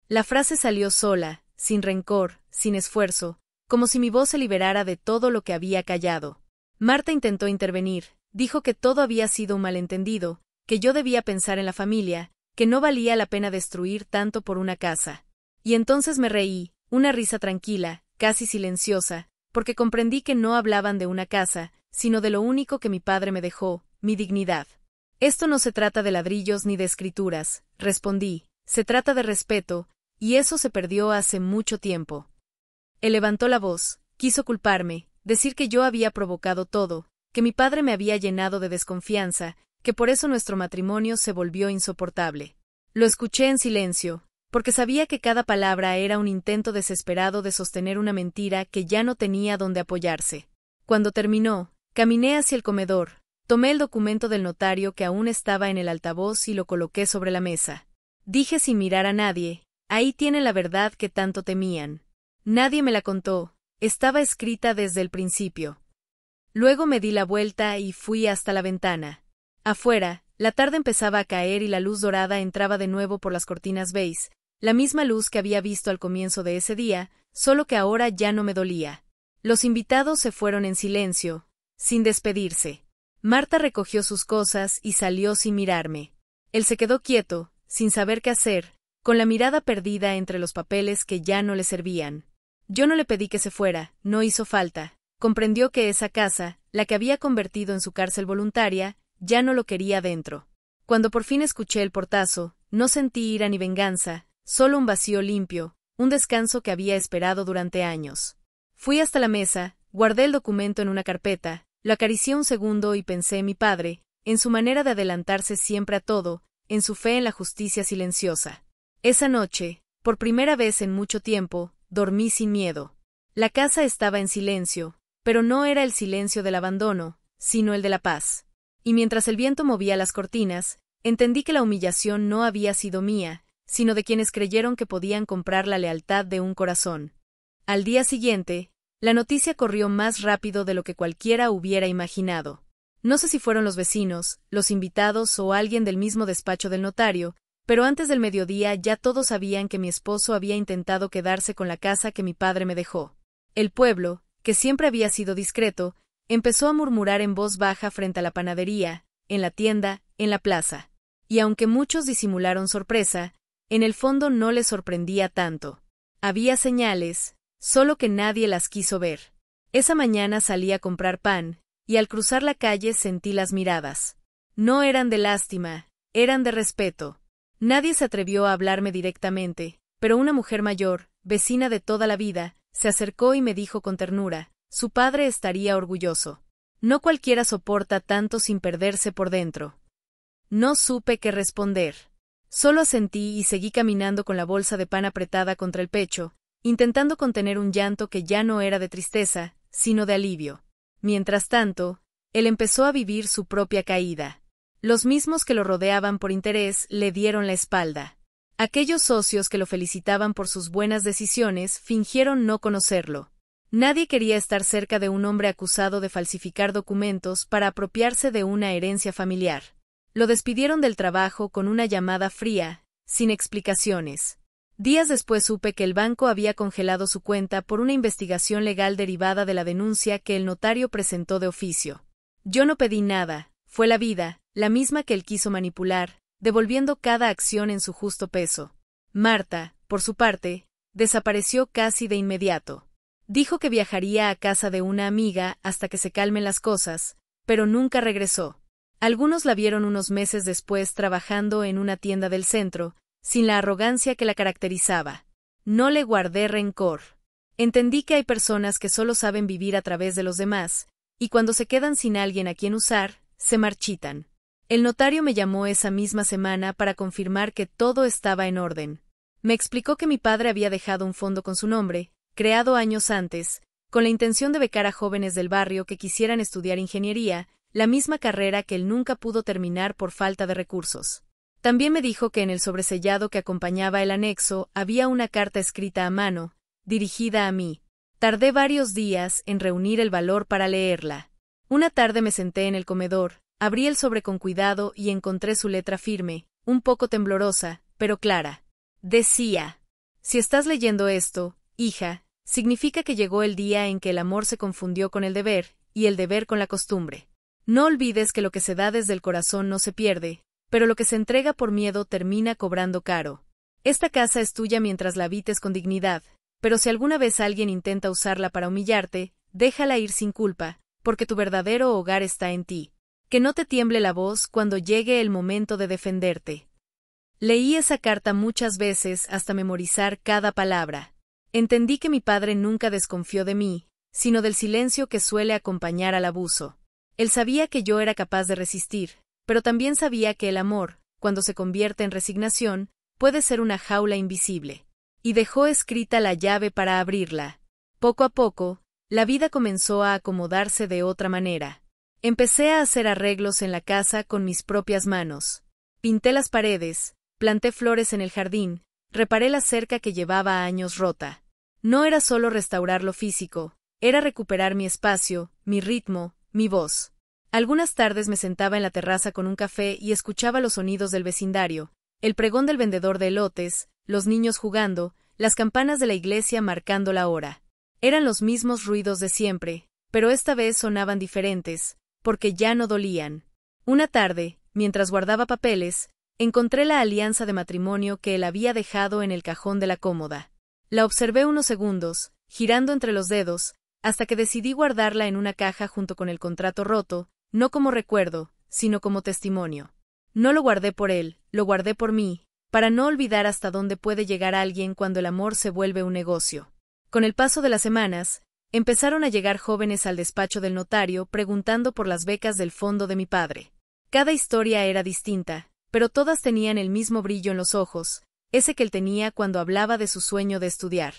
Speaker 1: La frase salió sola, sin rencor, sin esfuerzo, como si mi voz se liberara de todo lo que había callado. Marta intentó intervenir, dijo que todo había sido un malentendido, que yo debía pensar en la familia, que no valía la pena destruir tanto por una casa. Y entonces me reí, una risa tranquila, casi silenciosa, porque comprendí que no hablaban de una casa, sino de lo único que mi padre me dejó, mi dignidad. Esto no se trata de ladrillos ni de escrituras, respondí, se trata de respeto, y eso se perdió hace mucho tiempo. Él levantó la voz, quiso culparme, decir que yo había provocado todo, que mi padre me había llenado de desconfianza, que por eso nuestro matrimonio se volvió insoportable. Lo escuché en silencio, porque sabía que cada palabra era un intento desesperado de sostener una mentira que ya no tenía dónde apoyarse. Cuando terminó, caminé hacia el comedor, tomé el documento del notario que aún estaba en el altavoz y lo coloqué sobre la mesa. Dije sin mirar a nadie, ahí tienen la verdad que tanto temían. Nadie me la contó, estaba escrita desde el principio. Luego me di la vuelta y fui hasta la ventana. Afuera, la tarde empezaba a caer y la luz dorada entraba de nuevo por las cortinas beige, la misma luz que había visto al comienzo de ese día, solo que ahora ya no me dolía. Los invitados se fueron en silencio, sin despedirse. Marta recogió sus cosas y salió sin mirarme. Él se quedó quieto, sin saber qué hacer, con la mirada perdida entre los papeles que ya no le servían. Yo no le pedí que se fuera, no hizo falta. Comprendió que esa casa, la que había convertido en su cárcel voluntaria, ya no lo quería dentro. Cuando por fin escuché el portazo, no sentí ira ni venganza, solo un vacío limpio, un descanso que había esperado durante años. Fui hasta la mesa, guardé el documento en una carpeta, lo acaricié un segundo y pensé en mi padre, en su manera de adelantarse siempre a todo, en su fe en la justicia silenciosa. Esa noche, por primera vez en mucho tiempo, dormí sin miedo. La casa estaba en silencio, pero no era el silencio del abandono, sino el de la paz. Y mientras el viento movía las cortinas, entendí que la humillación no había sido mía, sino de quienes creyeron que podían comprar la lealtad de un corazón. Al día siguiente, la noticia corrió más rápido de lo que cualquiera hubiera imaginado. No sé si fueron los vecinos, los invitados o alguien del mismo despacho del notario, pero antes del mediodía ya todos sabían que mi esposo había intentado quedarse con la casa que mi padre me dejó. El pueblo, que siempre había sido discreto, empezó a murmurar en voz baja frente a la panadería, en la tienda, en la plaza. Y aunque muchos disimularon sorpresa, en el fondo no les sorprendía tanto. Había señales, solo que nadie las quiso ver. Esa mañana salí a comprar pan, y al cruzar la calle sentí las miradas. No eran de lástima, eran de respeto. Nadie se atrevió a hablarme directamente, pero una mujer mayor, vecina de toda la vida, se acercó y me dijo con ternura, su padre estaría orgulloso. No cualquiera soporta tanto sin perderse por dentro. No supe qué responder. Solo asentí y seguí caminando con la bolsa de pan apretada contra el pecho, intentando contener un llanto que ya no era de tristeza, sino de alivio. Mientras tanto, él empezó a vivir su propia caída. Los mismos que lo rodeaban por interés le dieron la espalda. Aquellos socios que lo felicitaban por sus buenas decisiones fingieron no conocerlo. Nadie quería estar cerca de un hombre acusado de falsificar documentos para apropiarse de una herencia familiar. Lo despidieron del trabajo con una llamada fría, sin explicaciones. Días después supe que el banco había congelado su cuenta por una investigación legal derivada de la denuncia que el notario presentó de oficio. Yo no pedí nada, fue la vida, la misma que él quiso manipular, devolviendo cada acción en su justo peso. Marta, por su parte, desapareció casi de inmediato. Dijo que viajaría a casa de una amiga hasta que se calmen las cosas, pero nunca regresó. Algunos la vieron unos meses después trabajando en una tienda del centro, sin la arrogancia que la caracterizaba. No le guardé rencor. Entendí que hay personas que solo saben vivir a través de los demás, y cuando se quedan sin alguien a quien usar, se marchitan. El notario me llamó esa misma semana para confirmar que todo estaba en orden. Me explicó que mi padre había dejado un fondo con su nombre, creado años antes, con la intención de becar a jóvenes del barrio que quisieran estudiar ingeniería, la misma carrera que él nunca pudo terminar por falta de recursos. También me dijo que en el sobresellado que acompañaba el anexo había una carta escrita a mano, dirigida a mí. Tardé varios días en reunir el valor para leerla. Una tarde me senté en el comedor, abrí el sobre con cuidado y encontré su letra firme, un poco temblorosa, pero clara. Decía: si estás leyendo esto, hija, significa que llegó el día en que el amor se confundió con el deber, y el deber con la costumbre. No olvides que lo que se da desde el corazón no se pierde, pero lo que se entrega por miedo termina cobrando caro. Esta casa es tuya mientras la habites con dignidad, pero si alguna vez alguien intenta usarla para humillarte, déjala ir sin culpa, porque tu verdadero hogar está en ti. Que no te tiemble la voz cuando llegue el momento de defenderte. Leí esa carta muchas veces hasta memorizar cada palabra. Entendí que mi padre nunca desconfió de mí, sino del silencio que suele acompañar al abuso. Él sabía que yo era capaz de resistir, pero también sabía que el amor, cuando se convierte en resignación, puede ser una jaula invisible. Y dejó escrita la llave para abrirla. Poco a poco, la vida comenzó a acomodarse de otra manera. Empecé a hacer arreglos en la casa con mis propias manos. Pinté las paredes, planté flores en el jardín, reparé la cerca que llevaba años rota. No era solo restaurar lo físico, era recuperar mi espacio, mi ritmo, mi voz. Algunas tardes me sentaba en la terraza con un café y escuchaba los sonidos del vecindario, el pregón del vendedor de elotes, los niños jugando, las campanas de la iglesia marcando la hora. Eran los mismos ruidos de siempre, pero esta vez sonaban diferentes, porque ya no dolían. Una tarde, mientras guardaba papeles, encontré la alianza de matrimonio que él había dejado en el cajón de la cómoda. La observé unos segundos, girando entre los dedos, hasta que decidí guardarla en una caja junto con el contrato roto, no como recuerdo, sino como testimonio. No lo guardé por él, lo guardé por mí, para no olvidar hasta dónde puede llegar alguien cuando el amor se vuelve un negocio. Con el paso de las semanas, empezaron a llegar jóvenes al despacho del notario preguntando por las becas del fondo de mi padre. Cada historia era distinta, pero todas tenían el mismo brillo en los ojos, ese que él tenía cuando hablaba de su sueño de estudiar.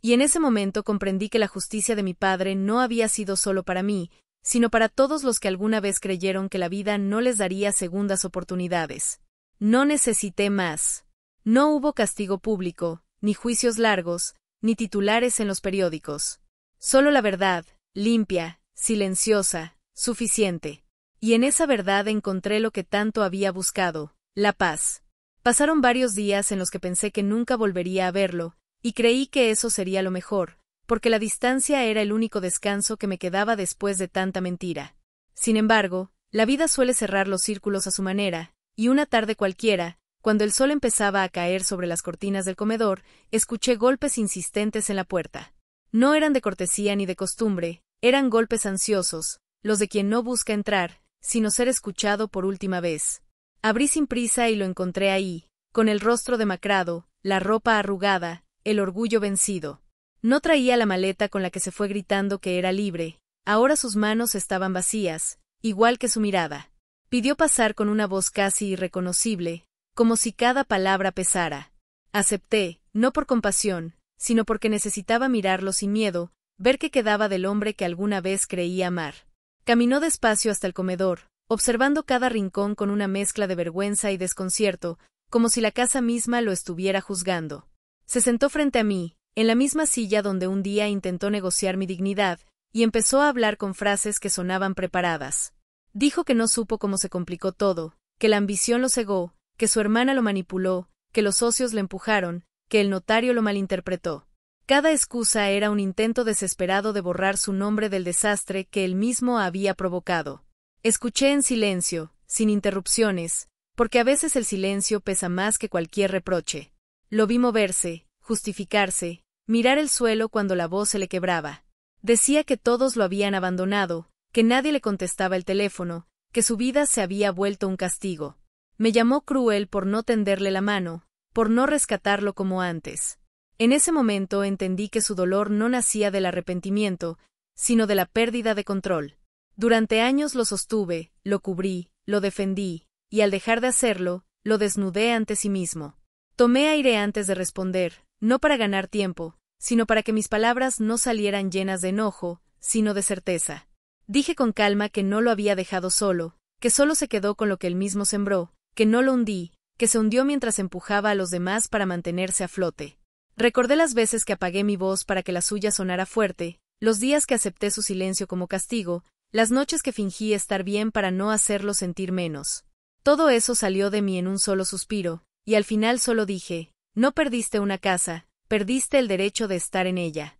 Speaker 1: Y en ese momento comprendí que la justicia de mi padre no había sido solo para mí, sino para todos los que alguna vez creyeron que la vida no les daría segundas oportunidades. No necesité más. No hubo castigo público, ni juicios largos, ni titulares en los periódicos. Solo la verdad, limpia, silenciosa, suficiente. Y en esa verdad encontré lo que tanto había buscado, la paz. Pasaron varios días en los que pensé que nunca volvería a verlo, y creí que eso sería lo mejor, porque la distancia era el único descanso que me quedaba después de tanta mentira. Sin embargo, la vida suele cerrar los círculos a su manera, y una tarde cualquiera, cuando el sol empezaba a caer sobre las cortinas del comedor, escuché golpes insistentes en la puerta. No eran de cortesía ni de costumbre, eran golpes ansiosos, los de quien no busca entrar, sino ser escuchado por última vez. Abrí sin prisa y lo encontré ahí, con el rostro demacrado, la ropa arrugada, el orgullo vencido. No traía la maleta con la que se fue gritando que era libre, ahora sus manos estaban vacías, igual que su mirada. Pidió pasar con una voz casi irreconocible, como si cada palabra pesara. Acepté, no por compasión, sino porque necesitaba mirarlo sin miedo, ver qué quedaba del hombre que alguna vez creí amar. Caminó despacio hasta el comedor, observando cada rincón con una mezcla de vergüenza y desconcierto, como si la casa misma lo estuviera juzgando. Se sentó frente a mí, en la misma silla donde un día intentó negociar mi dignidad, y empezó a hablar con frases que sonaban preparadas. Dijo que no supo cómo se complicó todo, que la ambición lo cegó, que su hermana lo manipuló, que los socios le empujaron, que el notario lo malinterpretó. Cada excusa era un intento desesperado de borrar su nombre del desastre que él mismo había provocado. Escuché en silencio, sin interrupciones, porque a veces el silencio pesa más que cualquier reproche. Lo vi moverse, justificarse, mirar el suelo cuando la voz se le quebraba. Decía que todos lo habían abandonado, que nadie le contestaba el teléfono, que su vida se había vuelto un castigo. Me llamó cruel por no tenderle la mano, por no rescatarlo como antes. En ese momento entendí que su dolor no nacía del arrepentimiento, sino de la pérdida de control. Durante años lo sostuve, lo cubrí, lo defendí, y al dejar de hacerlo, lo desnudé ante sí mismo. Tomé aire antes de responder, no para ganar tiempo, sino para que mis palabras no salieran llenas de enojo, sino de certeza. Dije con calma que no lo había dejado solo, que solo se quedó con lo que él mismo sembró, que no lo hundí, que se hundió mientras empujaba a los demás para mantenerse a flote. Recordé las veces que apagué mi voz para que la suya sonara fuerte, los días que acepté su silencio como castigo, las noches que fingí estar bien para no hacerlo sentir menos. Todo eso salió de mí en un solo suspiro, y al final solo dije, no perdiste una casa, perdiste el derecho de estar en ella.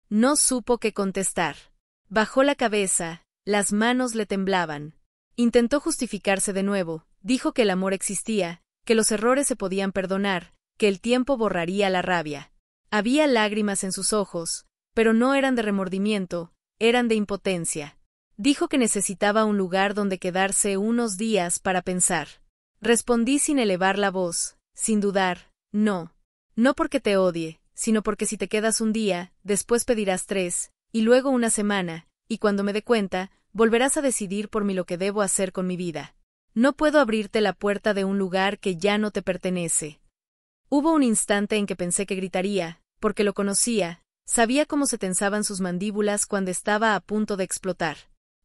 Speaker 1: No supo qué contestar. Bajó la cabeza, las manos le temblaban. Intentó justificarse de nuevo, dijo que el amor existía, que los errores se podían perdonar, que el tiempo borraría la rabia. Había lágrimas en sus ojos, pero no eran de remordimiento, eran de impotencia. Dijo que necesitaba un lugar donde quedarse unos días para pensar. Respondí sin elevar la voz, sin dudar, no. No porque te odie, sino porque si te quedas un día, después pedirás 3, y luego una semana, y cuando me dé cuenta, volverás a decidir por mí lo que debo hacer con mi vida. No puedo abrirte la puerta de un lugar que ya no te pertenece. Hubo un instante en que pensé que gritaría, porque lo conocía, sabía cómo se tensaban sus mandíbulas cuando estaba a punto de explotar.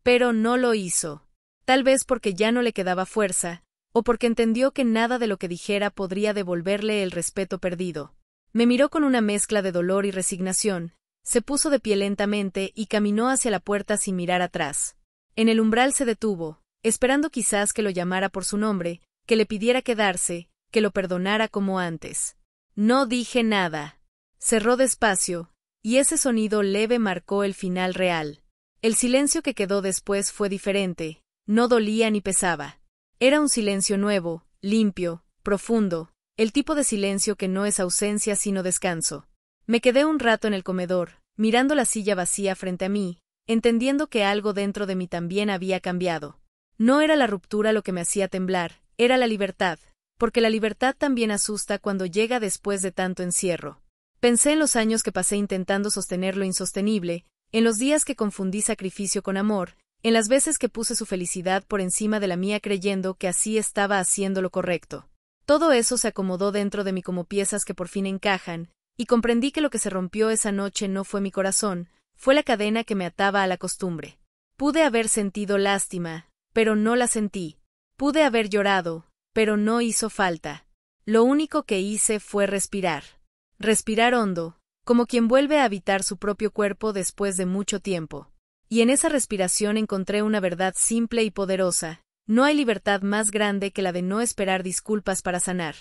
Speaker 1: Pero no lo hizo. Tal vez porque ya no le quedaba fuerza, o porque entendió que nada de lo que dijera podría devolverle el respeto perdido. Me miró con una mezcla de dolor y resignación, se puso de pie lentamente y caminó hacia la puerta sin mirar atrás. En el umbral se detuvo, esperando quizás que lo llamara por su nombre, que le pidiera quedarse, que lo perdonara como antes. No dije nada. Cerró despacio, y ese sonido leve marcó el final real. El silencio que quedó después fue diferente, no dolía ni pesaba. Era un silencio nuevo, limpio, profundo, el tipo de silencio que no es ausencia sino descanso. Me quedé un rato en el comedor, mirando la silla vacía frente a mí, entendiendo que algo dentro de mí también había cambiado. No era la ruptura lo que me hacía temblar, era la libertad, porque la libertad también asusta cuando llega después de tanto encierro. Pensé en los años que pasé intentando sostener lo insostenible, en los días que confundí sacrificio con amor, en las veces que puse su felicidad por encima de la mía creyendo que así estaba haciendo lo correcto. Todo eso se acomodó dentro de mí como piezas que por fin encajan, y comprendí que lo que se rompió esa noche no fue mi corazón, fue la cadena que me ataba a la costumbre. Pude haber sentido lástima, pero no la sentí. Pude haber llorado, pero no hizo falta. Lo único que hice fue respirar. Respirar hondo, como quien vuelve a habitar su propio cuerpo después de mucho tiempo. Y en esa respiración encontré una verdad simple y poderosa. No hay libertad más grande que la de no esperar disculpas para sanar.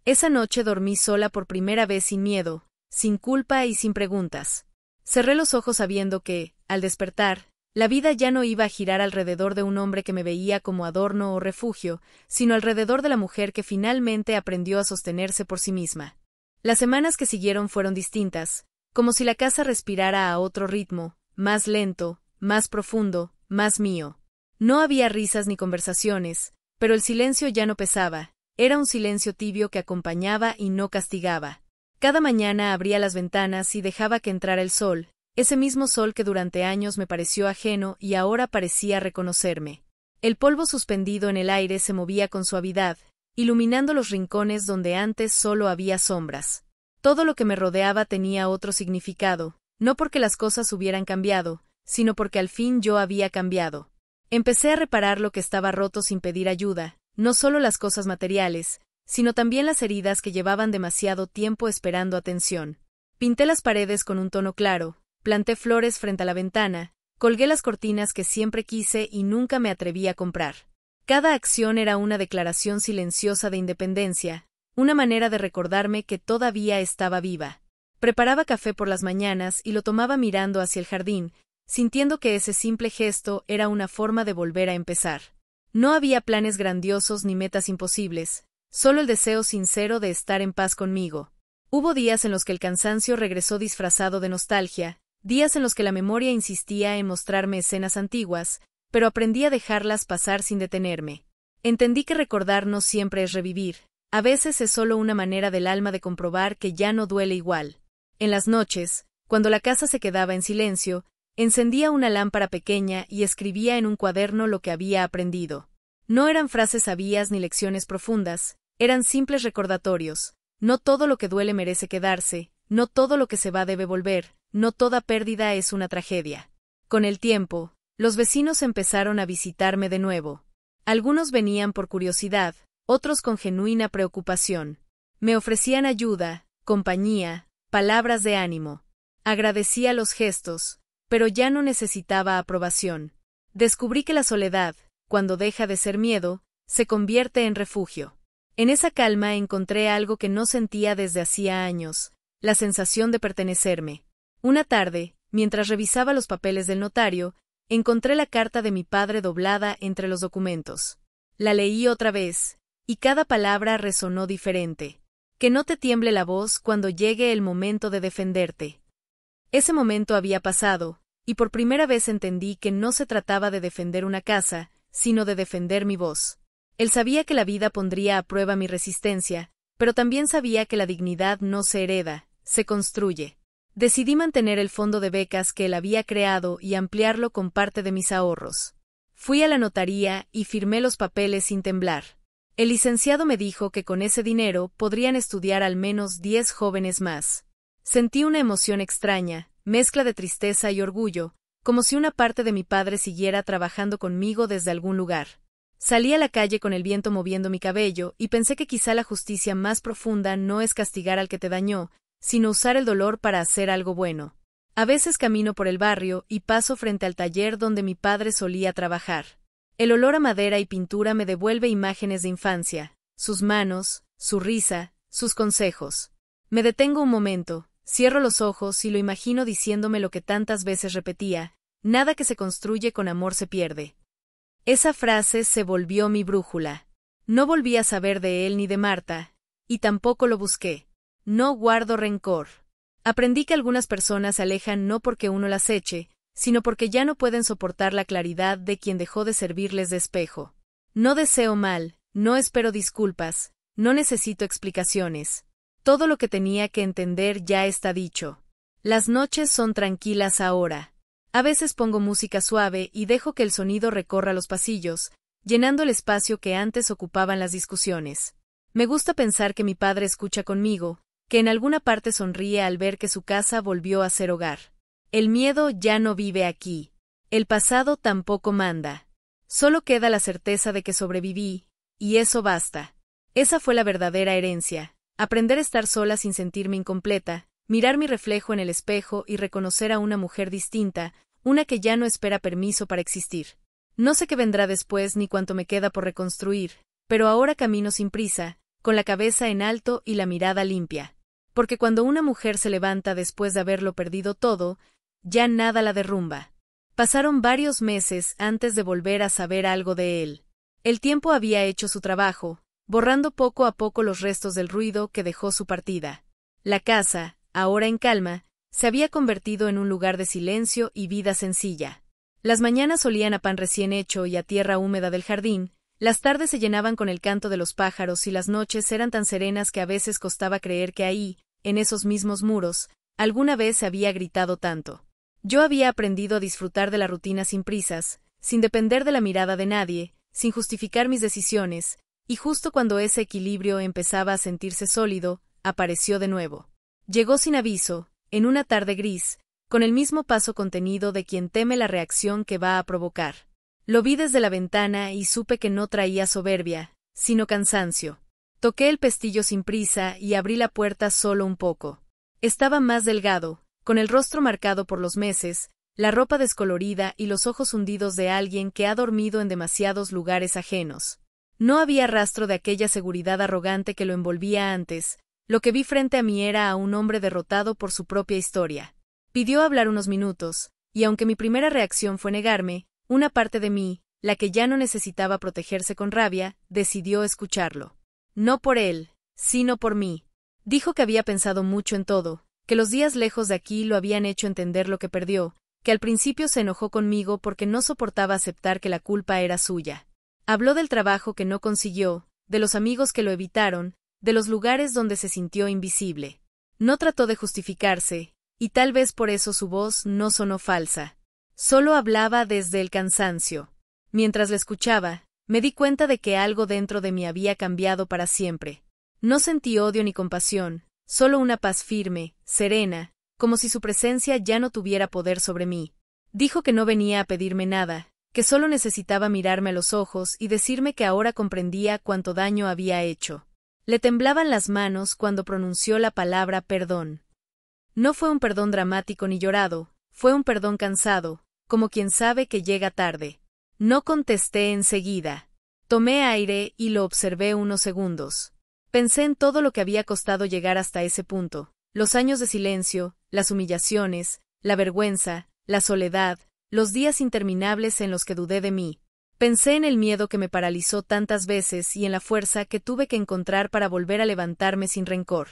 Speaker 1: Esa noche dormí sola por primera vez sin miedo, sin culpa y sin preguntas. Cerré los ojos sabiendo que, al despertar, la vida ya no iba a girar alrededor de un hombre que me veía como adorno o refugio, sino alrededor de la mujer que finalmente aprendió a sostenerse por sí misma. Las semanas que siguieron fueron distintas, como si la casa respirara a otro ritmo, más lento, más profundo, más mío. No había risas ni conversaciones, pero el silencio ya no pesaba, era un silencio tibio que acompañaba y no castigaba. Cada mañana abría las ventanas y dejaba que entrara el sol, ese mismo sol que durante años me pareció ajeno y ahora parecía reconocerme. El polvo suspendido en el aire se movía con suavidad, iluminando los rincones donde antes solo había sombras. Todo lo que me rodeaba tenía otro significado, no porque las cosas hubieran cambiado, sino porque al fin yo había cambiado. Empecé a reparar lo que estaba roto sin pedir ayuda, no solo las cosas materiales, sino también las heridas que llevaban demasiado tiempo esperando atención. Pinté las paredes con un tono claro, planté flores frente a la ventana, colgué las cortinas que siempre quise y nunca me atreví a comprar. Cada acción era una declaración silenciosa de independencia, una manera de recordarme que todavía estaba viva. Preparaba café por las mañanas y lo tomaba mirando hacia el jardín, sintiendo que ese simple gesto era una forma de volver a empezar. No había planes grandiosos ni metas imposibles, solo el deseo sincero de estar en paz conmigo. Hubo días en los que el cansancio regresó disfrazado de nostalgia, días en los que la memoria insistía en mostrarme escenas antiguas, pero aprendí a dejarlas pasar sin detenerme. Entendí que recordar no siempre es revivir, a veces es solo una manera del alma de comprobar que ya no duele igual. En las noches, cuando la casa se quedaba en silencio, encendía una lámpara pequeña y escribía en un cuaderno lo que había aprendido. No eran frases sabias ni lecciones profundas, eran simples recordatorios. No todo lo que duele merece quedarse, no todo lo que se va debe volver, no toda pérdida es una tragedia. Con el tiempo, los vecinos empezaron a visitarme de nuevo. Algunos venían por curiosidad, otros con genuina preocupación. Me ofrecían ayuda, compañía, palabras de ánimo. Agradecía los gestos, pero ya no necesitaba aprobación. Descubrí que la soledad, cuando deja de ser miedo, se convierte en refugio. En esa calma encontré algo que no sentía desde hacía años, la sensación de pertenecerme. Una tarde, mientras revisaba los papeles del notario, encontré la carta de mi padre doblada entre los documentos. La leí otra vez, y cada palabra resonó diferente. Que no te tiemble la voz cuando llegue el momento de defenderte. Ese momento había pasado, y por primera vez entendí que no se trataba de defender una casa, sino de defender mi voz. Él sabía que la vida pondría a prueba mi resistencia, pero también sabía que la dignidad no se hereda, se construye. Decidí mantener el fondo de becas que él había creado y ampliarlo con parte de mis ahorros. Fui a la notaría y firmé los papeles sin temblar. El licenciado me dijo que con ese dinero podrían estudiar al menos 10 jóvenes más. Sentí una emoción extraña, mezcla de tristeza y orgullo, como si una parte de mi padre siguiera trabajando conmigo desde algún lugar. Salí a la calle con el viento moviendo mi cabello y pensé que quizá la justicia más profunda no es castigar al que te dañó, sino usar el dolor para hacer algo bueno. A veces camino por el barrio y paso frente al taller donde mi padre solía trabajar. El olor a madera y pintura me devuelve imágenes de infancia, sus manos, su risa, sus consejos. Me detengo un momento, cierro los ojos y lo imagino diciéndome lo que tantas veces repetía: nada que se construye con amor se pierde. Esa frase se volvió mi brújula. No volví a saber de él ni de Marta, y tampoco lo busqué. No guardo rencor. Aprendí que algunas personas se alejan no porque uno las eche, sino porque ya no pueden soportar la claridad de quien dejó de servirles de espejo. No deseo mal, no espero disculpas, no necesito explicaciones. Todo lo que tenía que entender ya está dicho. Las noches son tranquilas ahora. A veces pongo música suave y dejo que el sonido recorra los pasillos, llenando el espacio que antes ocupaban las discusiones. Me gusta pensar que mi padre escucha conmigo, que en alguna parte sonríe al ver que su casa volvió a ser hogar. El miedo ya no vive aquí. El pasado tampoco manda. Solo queda la certeza de que sobreviví, y eso basta. Esa fue la verdadera herencia: aprender a estar sola sin sentirme incompleta, mirar mi reflejo en el espejo y reconocer a una mujer distinta, una que ya no espera permiso para existir. No sé qué vendrá después ni cuánto me queda por reconstruir, pero ahora camino sin prisa, con la cabeza en alto y la mirada limpia. Porque cuando una mujer se levanta después de haberlo perdido todo, ya nada la derrumba. Pasaron varios meses antes de volver a saber algo de él. El tiempo había hecho su trabajo, borrando poco a poco los restos del ruido que dejó su partida. La casa, ahora en calma, se había convertido en un lugar de silencio y vida sencilla. Las mañanas olían a pan recién hecho y a tierra húmeda del jardín, las tardes se llenaban con el canto de los pájaros y las noches eran tan serenas que a veces costaba creer que ahí, en esos mismos muros, alguna vez se había gritado tanto. Yo había aprendido a disfrutar de la rutina sin prisas, sin depender de la mirada de nadie, sin justificar mis decisiones, y justo cuando ese equilibrio empezaba a sentirse sólido, apareció de nuevo. Llegó sin aviso, en una tarde gris, con el mismo paso contenido de quien teme la reacción que va a provocar. Lo vi desde la ventana y supe que no traía soberbia, sino cansancio. Toqué el pestillo sin prisa y abrí la puerta solo un poco. Estaba más delgado, con el rostro marcado por los meses, la ropa descolorida y los ojos hundidos de alguien que ha dormido en demasiados lugares ajenos. No había rastro de aquella seguridad arrogante que lo envolvía antes. Lo que vi frente a mí era a un hombre derrotado por su propia historia. Pidió hablar unos minutos, y aunque mi primera reacción fue negarme, una parte de mí, la que ya no necesitaba protegerse con rabia, decidió escucharlo. No por él, sino por mí. Dijo que había pensado mucho en todo, que los días lejos de aquí lo habían hecho entender lo que perdió, que al principio se enojó conmigo porque no soportaba aceptar que la culpa era suya. Habló del trabajo que no consiguió, de los amigos que lo evitaron, de los lugares donde se sintió invisible. No trató de justificarse, y tal vez por eso su voz no sonó falsa. Solo hablaba desde el cansancio. Mientras le escuchaba, me di cuenta de que algo dentro de mí había cambiado para siempre. No sentí odio ni compasión, solo una paz firme, serena, como si su presencia ya no tuviera poder sobre mí. Dijo que no venía a pedirme nada, que solo necesitaba mirarme a los ojos y decirme que ahora comprendía cuánto daño había hecho. Le temblaban las manos cuando pronunció la palabra perdón. No fue un perdón dramático ni llorado, fue un perdón cansado, como quien sabe que llega tarde. No contesté enseguida. Tomé aire y lo observé unos segundos. Pensé en todo lo que había costado llegar hasta ese punto, los años de silencio, las humillaciones, la vergüenza, la soledad, los días interminables en los que dudé de mí. Pensé en el miedo que me paralizó tantas veces y en la fuerza que tuve que encontrar para volver a levantarme sin rencor.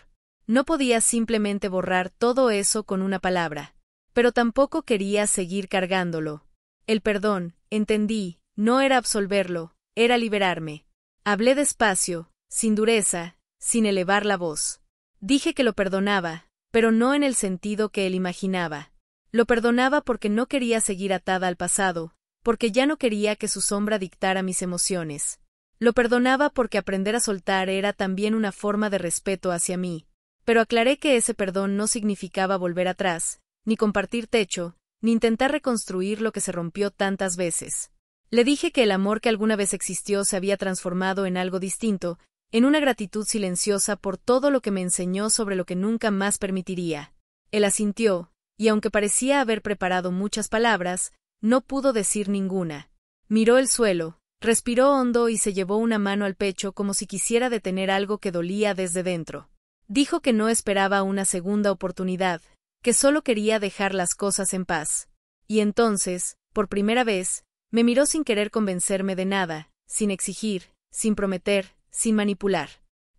Speaker 1: No podía simplemente borrar todo eso con una palabra, pero tampoco quería seguir cargándolo. El perdón, entendí, no era absolverlo, era liberarme. Hablé despacio, sin dureza, sin elevar la voz. Dije que lo perdonaba, pero no en el sentido que él imaginaba. Lo perdonaba porque no quería seguir atada al pasado, porque ya no quería que su sombra dictara mis emociones. Lo perdonaba porque aprender a soltar era también una forma de respeto hacia mí. Pero aclaré que ese perdón no significaba volver atrás, ni compartir techo, ni intentar reconstruir lo que se rompió tantas veces. Le dije que el amor que alguna vez existió se había transformado en algo distinto, en una gratitud silenciosa por todo lo que me enseñó sobre lo que nunca más permitiría. Él asintió, y aunque parecía haber preparado muchas palabras, no pudo decir ninguna. Miró el suelo, respiró hondo y se llevó una mano al pecho como si quisiera detener algo que dolía desde dentro. Dijo que no esperaba una segunda oportunidad, que solo quería dejar las cosas en paz. Y entonces, por primera vez, me miró sin querer convencerme de nada, sin exigir, sin prometer, sin manipular.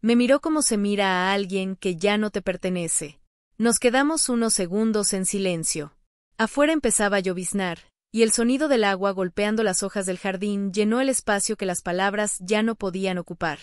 Speaker 1: Me miró como se mira a alguien que ya no te pertenece. Nos quedamos unos segundos en silencio. Afuera empezaba a lloviznar, y el sonido del agua golpeando las hojas del jardín llenó el espacio que las palabras ya no podían ocupar.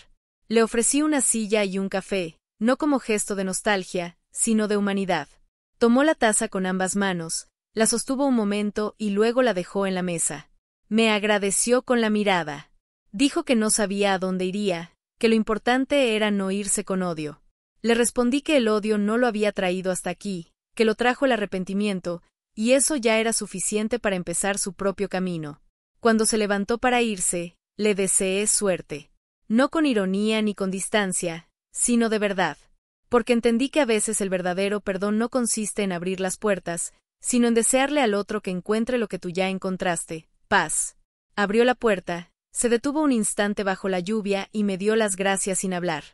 Speaker 1: Le ofrecí una silla y un café, no como gesto de nostalgia, sino de humanidad. Tomó la taza con ambas manos, la sostuvo un momento y luego la dejó en la mesa. Me agradeció con la mirada. Dijo que no sabía a dónde iría, que lo importante era no irse con odio. Le respondí que el odio no lo había traído hasta aquí, que lo trajo el arrepentimiento, y eso ya era suficiente para empezar su propio camino. Cuando se levantó para irse, le deseé suerte. No con ironía ni con distancia, sino de verdad. Porque entendí que a veces el verdadero perdón no consiste en abrir las puertas, sino en desearle al otro que encuentre lo que tú ya encontraste, paz. Abrió la puerta, se detuvo un instante bajo la lluvia y me dio las gracias sin hablar.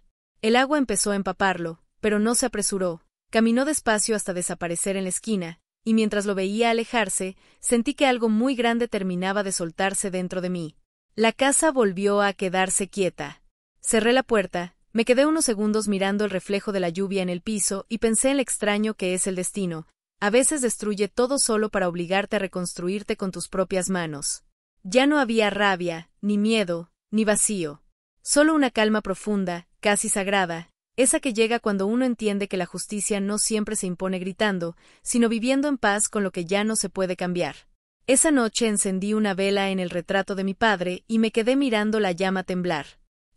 Speaker 1: El agua empezó a empaparlo, pero no se apresuró, caminó despacio hasta desaparecer en la esquina, y mientras lo veía alejarse, sentí que algo muy grande terminaba de soltarse dentro de mí. La casa volvió a quedarse quieta. Cerré la puerta, me quedé unos segundos mirando el reflejo de la lluvia en el piso y pensé en lo extraño que es el destino. A veces destruye todo solo para obligarte a reconstruirte con tus propias manos. Ya no había rabia, ni miedo, ni vacío. Solo una calma profunda, casi sagrada, esa que llega cuando uno entiende que la justicia no siempre se impone gritando, sino viviendo en paz con lo que ya no se puede cambiar. Esa noche encendí una vela en el retrato de mi padre y me quedé mirando la llama temblar.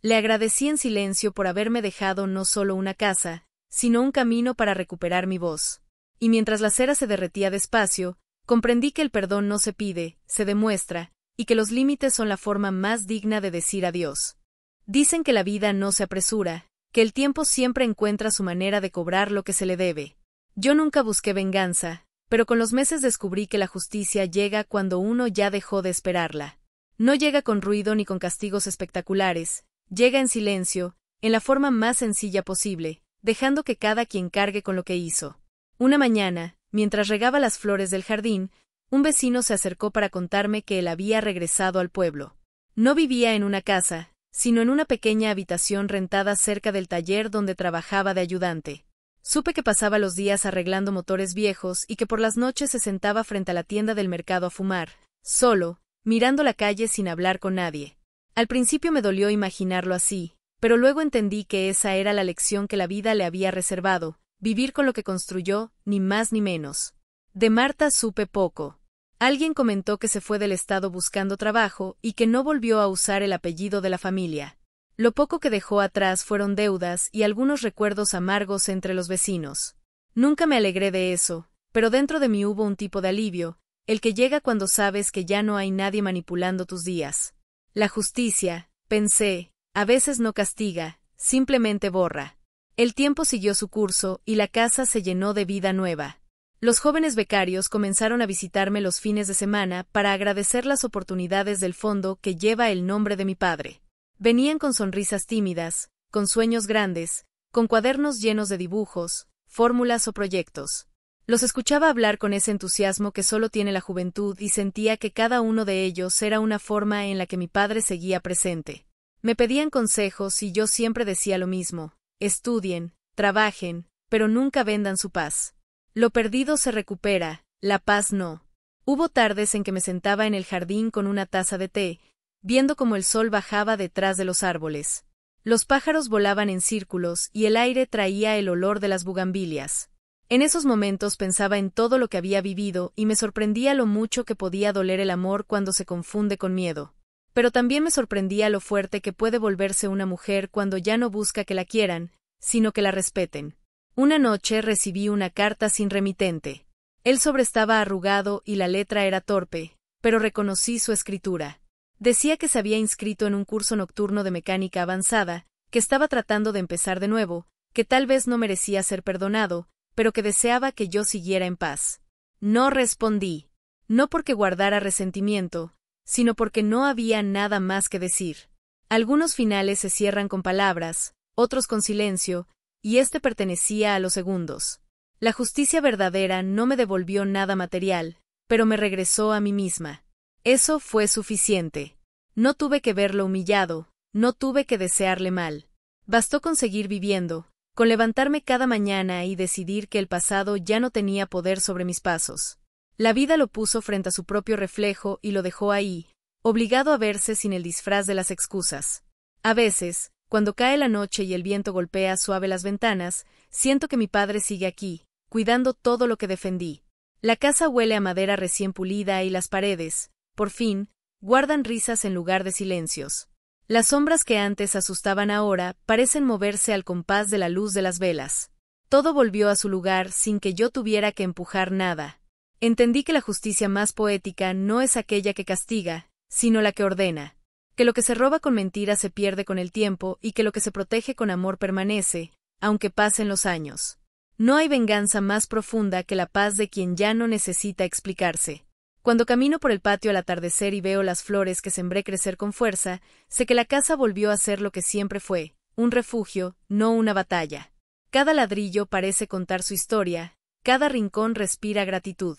Speaker 1: Le agradecí en silencio por haberme dejado no solo una casa, sino un camino para recuperar mi voz. Y mientras la cera se derretía despacio, comprendí que el perdón no se pide, se demuestra, y que los límites son la forma más digna de decir adiós. Dicen que la vida no se apresura, que el tiempo siempre encuentra su manera de cobrar lo que se le debe. Yo nunca busqué venganza, pero con los meses descubrí que la justicia llega cuando uno ya dejó de esperarla. No llega con ruido ni con castigos espectaculares, llega en silencio, en la forma más sencilla posible, dejando que cada quien cargue con lo que hizo. Una mañana, mientras regaba las flores del jardín, un vecino se acercó para contarme que él había regresado al pueblo. No vivía en una casa, sino en una pequeña habitación rentada cerca del taller donde trabajaba de ayudante. Supe que pasaba los días arreglando motores viejos y que por las noches se sentaba frente a la tienda del mercado a fumar, solo, mirando la calle sin hablar con nadie. Al principio me dolió imaginarlo así, pero luego entendí que esa era la lección que la vida le había reservado, vivir con lo que construyó, ni más ni menos. De Marta supe poco. Alguien comentó que se fue del estado buscando trabajo y que no volvió a usar el apellido de la familia. Lo poco que dejó atrás fueron deudas y algunos recuerdos amargos entre los vecinos. Nunca me alegré de eso, pero dentro de mí hubo un tipo de alivio, el que llega cuando sabes que ya no hay nadie manipulando tus días. La justicia, pensé, a veces no castiga, simplemente borra. El tiempo siguió su curso y la casa se llenó de vida nueva. Los jóvenes becarios comenzaron a visitarme los fines de semana para agradecer las oportunidades del fondo que lleva el nombre de mi padre. Venían con sonrisas tímidas, con sueños grandes, con cuadernos llenos de dibujos, fórmulas o proyectos. Los escuchaba hablar con ese entusiasmo que solo tiene la juventud y sentía que cada uno de ellos era una forma en la que mi padre seguía presente. Me pedían consejos y yo siempre decía lo mismo: estudien, trabajen, pero nunca vendan su paz. Lo perdido se recupera, la paz no. Hubo tardes en que me sentaba en el jardín con una taza de té, viendo cómo el sol bajaba detrás de los árboles. Los pájaros volaban en círculos y el aire traía el olor de las bugambilias. En esos momentos pensaba en todo lo que había vivido y me sorprendía lo mucho que podía doler el amor cuando se confunde con miedo. Pero también me sorprendía lo fuerte que puede volverse una mujer cuando ya no busca que la quieran, sino que la respeten. Una noche recibí una carta sin remitente. El sobre estaba arrugado y la letra era torpe, pero reconocí su escritura. Decía que se había inscrito en un curso nocturno de mecánica avanzada, que estaba tratando de empezar de nuevo, que tal vez no merecía ser perdonado, pero que deseaba que yo siguiera en paz. No respondí. No porque guardara resentimiento, sino porque no había nada más que decir. Algunos finales se cierran con palabras, otros con silencio, y este pertenecía a los segundos. La justicia verdadera no me devolvió nada material, pero me regresó a mí misma. Eso fue suficiente. No tuve que verlo humillado, no tuve que desearle mal. Bastó con seguir viviendo, con levantarme cada mañana y decidir que el pasado ya no tenía poder sobre mis pasos. La vida lo puso frente a su propio reflejo y lo dejó ahí, obligado a verse sin el disfraz de las excusas. A veces, cuando cae la noche y el viento golpea suave las ventanas, siento que mi padre sigue aquí, cuidando todo lo que defendí. La casa huele a madera recién pulida y las paredes, por fin, guardan risas en lugar de silencios. Las sombras que antes asustaban ahora parecen moverse al compás de la luz de las velas. Todo volvió a su lugar sin que yo tuviera que empujar nada. Entendí que la justicia más poética no es aquella que castiga, sino la que ordena. Que lo que se roba con mentiras se pierde con el tiempo y que lo que se protege con amor permanece, aunque pasen los años. No hay venganza más profunda que la paz de quien ya no necesita explicarse. Cuando camino por el patio al atardecer y veo las flores que sembré crecer con fuerza, sé que la casa volvió a ser lo que siempre fue, un refugio, no una batalla. Cada ladrillo parece contar su historia, cada rincón respira gratitud.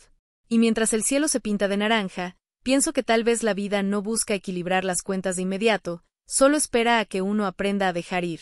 Speaker 1: Y mientras el cielo se pinta de naranja, pienso que tal vez la vida no busca equilibrar las cuentas de inmediato, solo espera a que uno aprenda a dejar ir.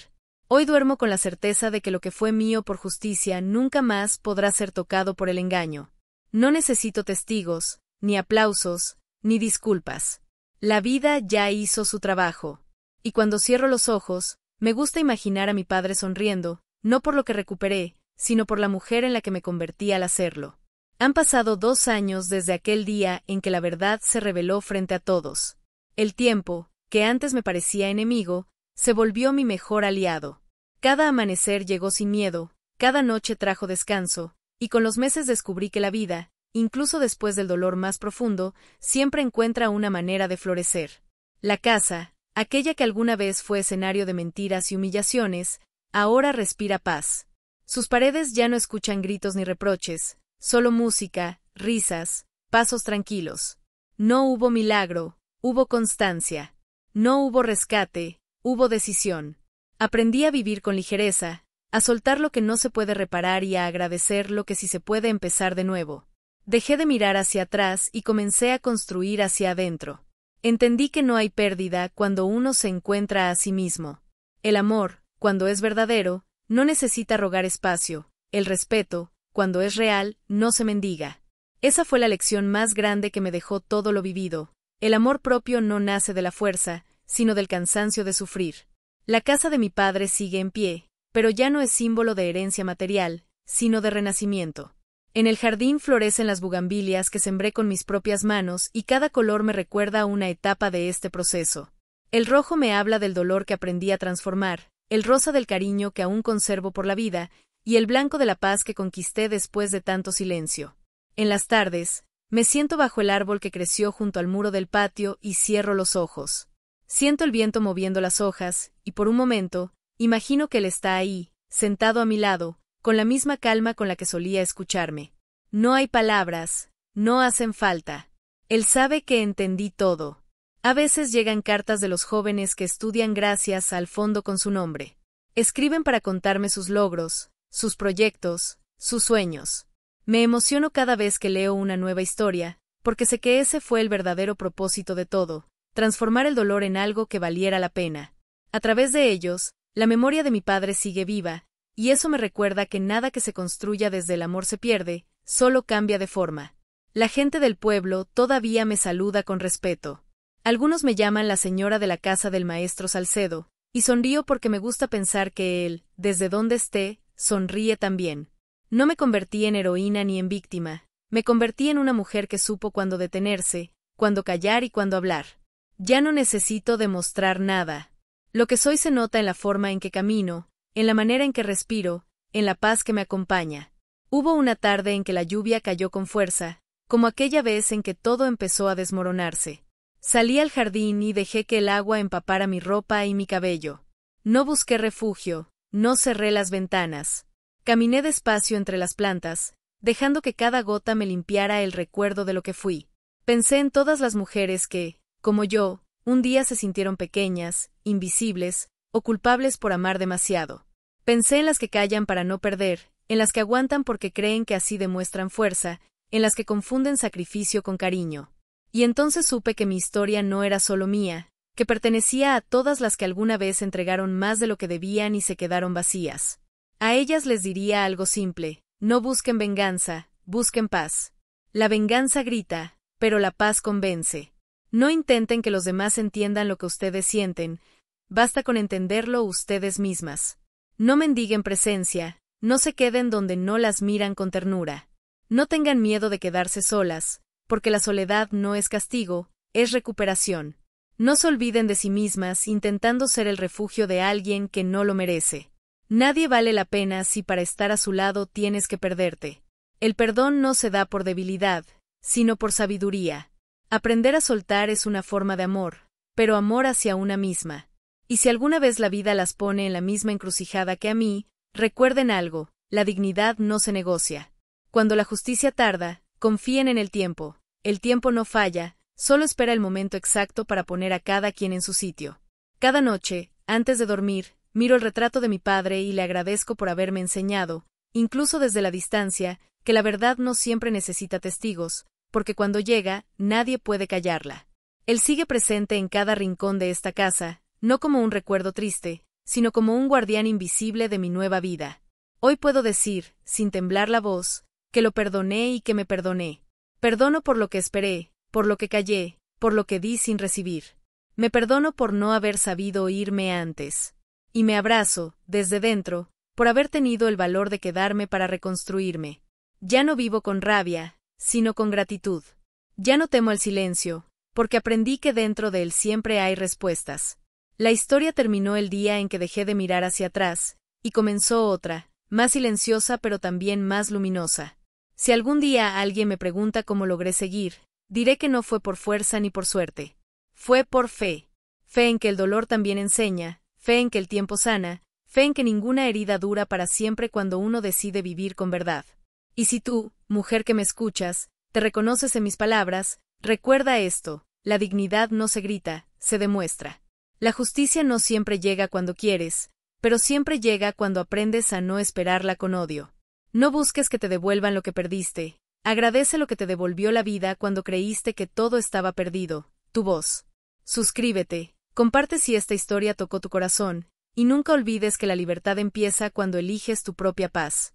Speaker 1: Hoy duermo con la certeza de que lo que fue mío por justicia nunca más podrá ser tocado por el engaño. No necesito testigos, ni aplausos, ni disculpas. La vida ya hizo su trabajo. Y cuando cierro los ojos, me gusta imaginar a mi padre sonriendo, no por lo que recuperé, sino por la mujer en la que me convertí al hacerlo. Han pasado 2 años desde aquel día en que la verdad se reveló frente a todos. El tiempo, que antes me parecía enemigo, se volvió mi mejor aliado. Cada amanecer llegó sin miedo, cada noche trajo descanso, y con los meses descubrí que la vida, incluso después del dolor más profundo, siempre encuentra una manera de florecer. La casa, aquella que alguna vez fue escenario de mentiras y humillaciones, ahora respira paz. Sus paredes ya no escuchan gritos ni reproches, solo música, risas, pasos tranquilos. No hubo milagro, hubo constancia. No hubo rescate, hubo decisión. Aprendí a vivir con ligereza, a soltar lo que no se puede reparar y a agradecer lo que sí se puede empezar de nuevo. Dejé de mirar hacia atrás y comencé a construir hacia adentro. Entendí que no hay pérdida cuando uno se encuentra a sí mismo. El amor, cuando es verdadero, no necesita rogar espacio. El respeto, cuando es real, no se mendiga. Esa fue la lección más grande que me dejó todo lo vivido. El amor propio no nace de la fuerza, sino del cansancio de sufrir. La casa de mi padre sigue en pie, pero ya no es símbolo de herencia material, sino de renacimiento. En el jardín florecen las bugambilias que sembré con mis propias manos y cada color me recuerda una etapa de este proceso. El rojo me habla del dolor que aprendí a transformar, el rosa del cariño que aún conservo por la vida, y el blanco de la paz que conquisté después de tanto silencio. En las tardes, me siento bajo el árbol que creció junto al muro del patio y cierro los ojos. Siento el viento moviendo las hojas, y por un momento, imagino que él está ahí, sentado a mi lado, con la misma calma con la que solía escucharme. No hay palabras, no hacen falta. Él sabe que entendí todo. A veces llegan cartas de los jóvenes que estudian gracias al fondo con su nombre. Escriben para contarme sus logros, sus proyectos, sus sueños. Me emociono cada vez que leo una nueva historia, porque sé que ese fue el verdadero propósito de todo, transformar el dolor en algo que valiera la pena. A través de ellos, la memoria de mi padre sigue viva, y eso me recuerda que nada que se construya desde el amor se pierde, solo cambia de forma. La gente del pueblo todavía me saluda con respeto. Algunos me llaman la señora de la casa del maestro Salcedo, y sonrío porque me gusta pensar que él, desde donde esté, sonríe también. No me convertí en heroína ni en víctima, me convertí en una mujer que supo cuándo detenerse, cuándo callar y cuándo hablar. Ya no necesito demostrar nada. Lo que soy se nota en la forma en que camino, en la manera en que respiro, en la paz que me acompaña. Hubo una tarde en que la lluvia cayó con fuerza, como aquella vez en que todo empezó a desmoronarse. Salí al jardín y dejé que el agua empapara mi ropa y mi cabello. No busqué refugio, no cerré las ventanas. Caminé despacio entre las plantas, dejando que cada gota me limpiara el recuerdo de lo que fui. Pensé en todas las mujeres que, como yo, un día se sintieron pequeñas, invisibles, o culpables por amar demasiado. Pensé en las que callan para no perder, en las que aguantan porque creen que así demuestran fuerza, en las que confunden sacrificio con cariño. Y entonces supe que mi historia no era solo mía, que pertenecía a todas las que alguna vez entregaron más de lo que debían y se quedaron vacías. A ellas les diría algo simple: no busquen venganza, busquen paz. La venganza grita, pero la paz convence. No intenten que los demás entiendan lo que ustedes sienten, basta con entenderlo ustedes mismas. No mendiguen presencia, no se queden donde no las miran con ternura. No tengan miedo de quedarse solas, porque la soledad no es castigo, es recuperación. No se olviden de sí mismas intentando ser el refugio de alguien que no lo merece. Nadie vale la pena si para estar a su lado tienes que perderte. El perdón no se da por debilidad, sino por sabiduría. Aprender a soltar es una forma de amor, pero amor hacia una misma. Y si alguna vez la vida las pone en la misma encrucijada que a mí, recuerden algo: la dignidad no se negocia. Cuando la justicia tarda, confíen en el tiempo no falla, solo espera el momento exacto para poner a cada quien en su sitio. Cada noche, antes de dormir, miro el retrato de mi padre y le agradezco por haberme enseñado, incluso desde la distancia, que la verdad no siempre necesita testigos, porque cuando llega, nadie puede callarla. Él sigue presente en cada rincón de esta casa, no como un recuerdo triste, sino como un guardián invisible de mi nueva vida. Hoy puedo decir, sin temblar la voz, que lo perdoné y que me perdoné. Perdono por lo que esperé, por lo que callé, por lo que di sin recibir. Me perdono por no haber sabido oírme antes. Y me abrazo, desde dentro, por haber tenido el valor de quedarme para reconstruirme. Ya no vivo con rabia, sino con gratitud. Ya no temo el silencio, porque aprendí que dentro de él siempre hay respuestas. La historia terminó el día en que dejé de mirar hacia atrás, y comenzó otra, más silenciosa pero también más luminosa. Si algún día alguien me pregunta cómo logré seguir, diré que no fue por fuerza ni por suerte. Fue por fe. Fe en que el dolor también enseña, fe en que el tiempo sana, fe en que ninguna herida dura para siempre cuando uno decide vivir con verdad. Y si tú, mujer que me escuchas, te reconoces en mis palabras, recuerda esto: la dignidad no se grita, se demuestra. La justicia no siempre llega cuando quieres, pero siempre llega cuando aprendes a no esperarla con odio. No busques que te devuelvan lo que perdiste, agradece lo que te devolvió la vida cuando creíste que todo estaba perdido, tu voz. Suscríbete, comparte si esta historia tocó tu corazón, y nunca olvides que la libertad empieza cuando eliges tu propia paz.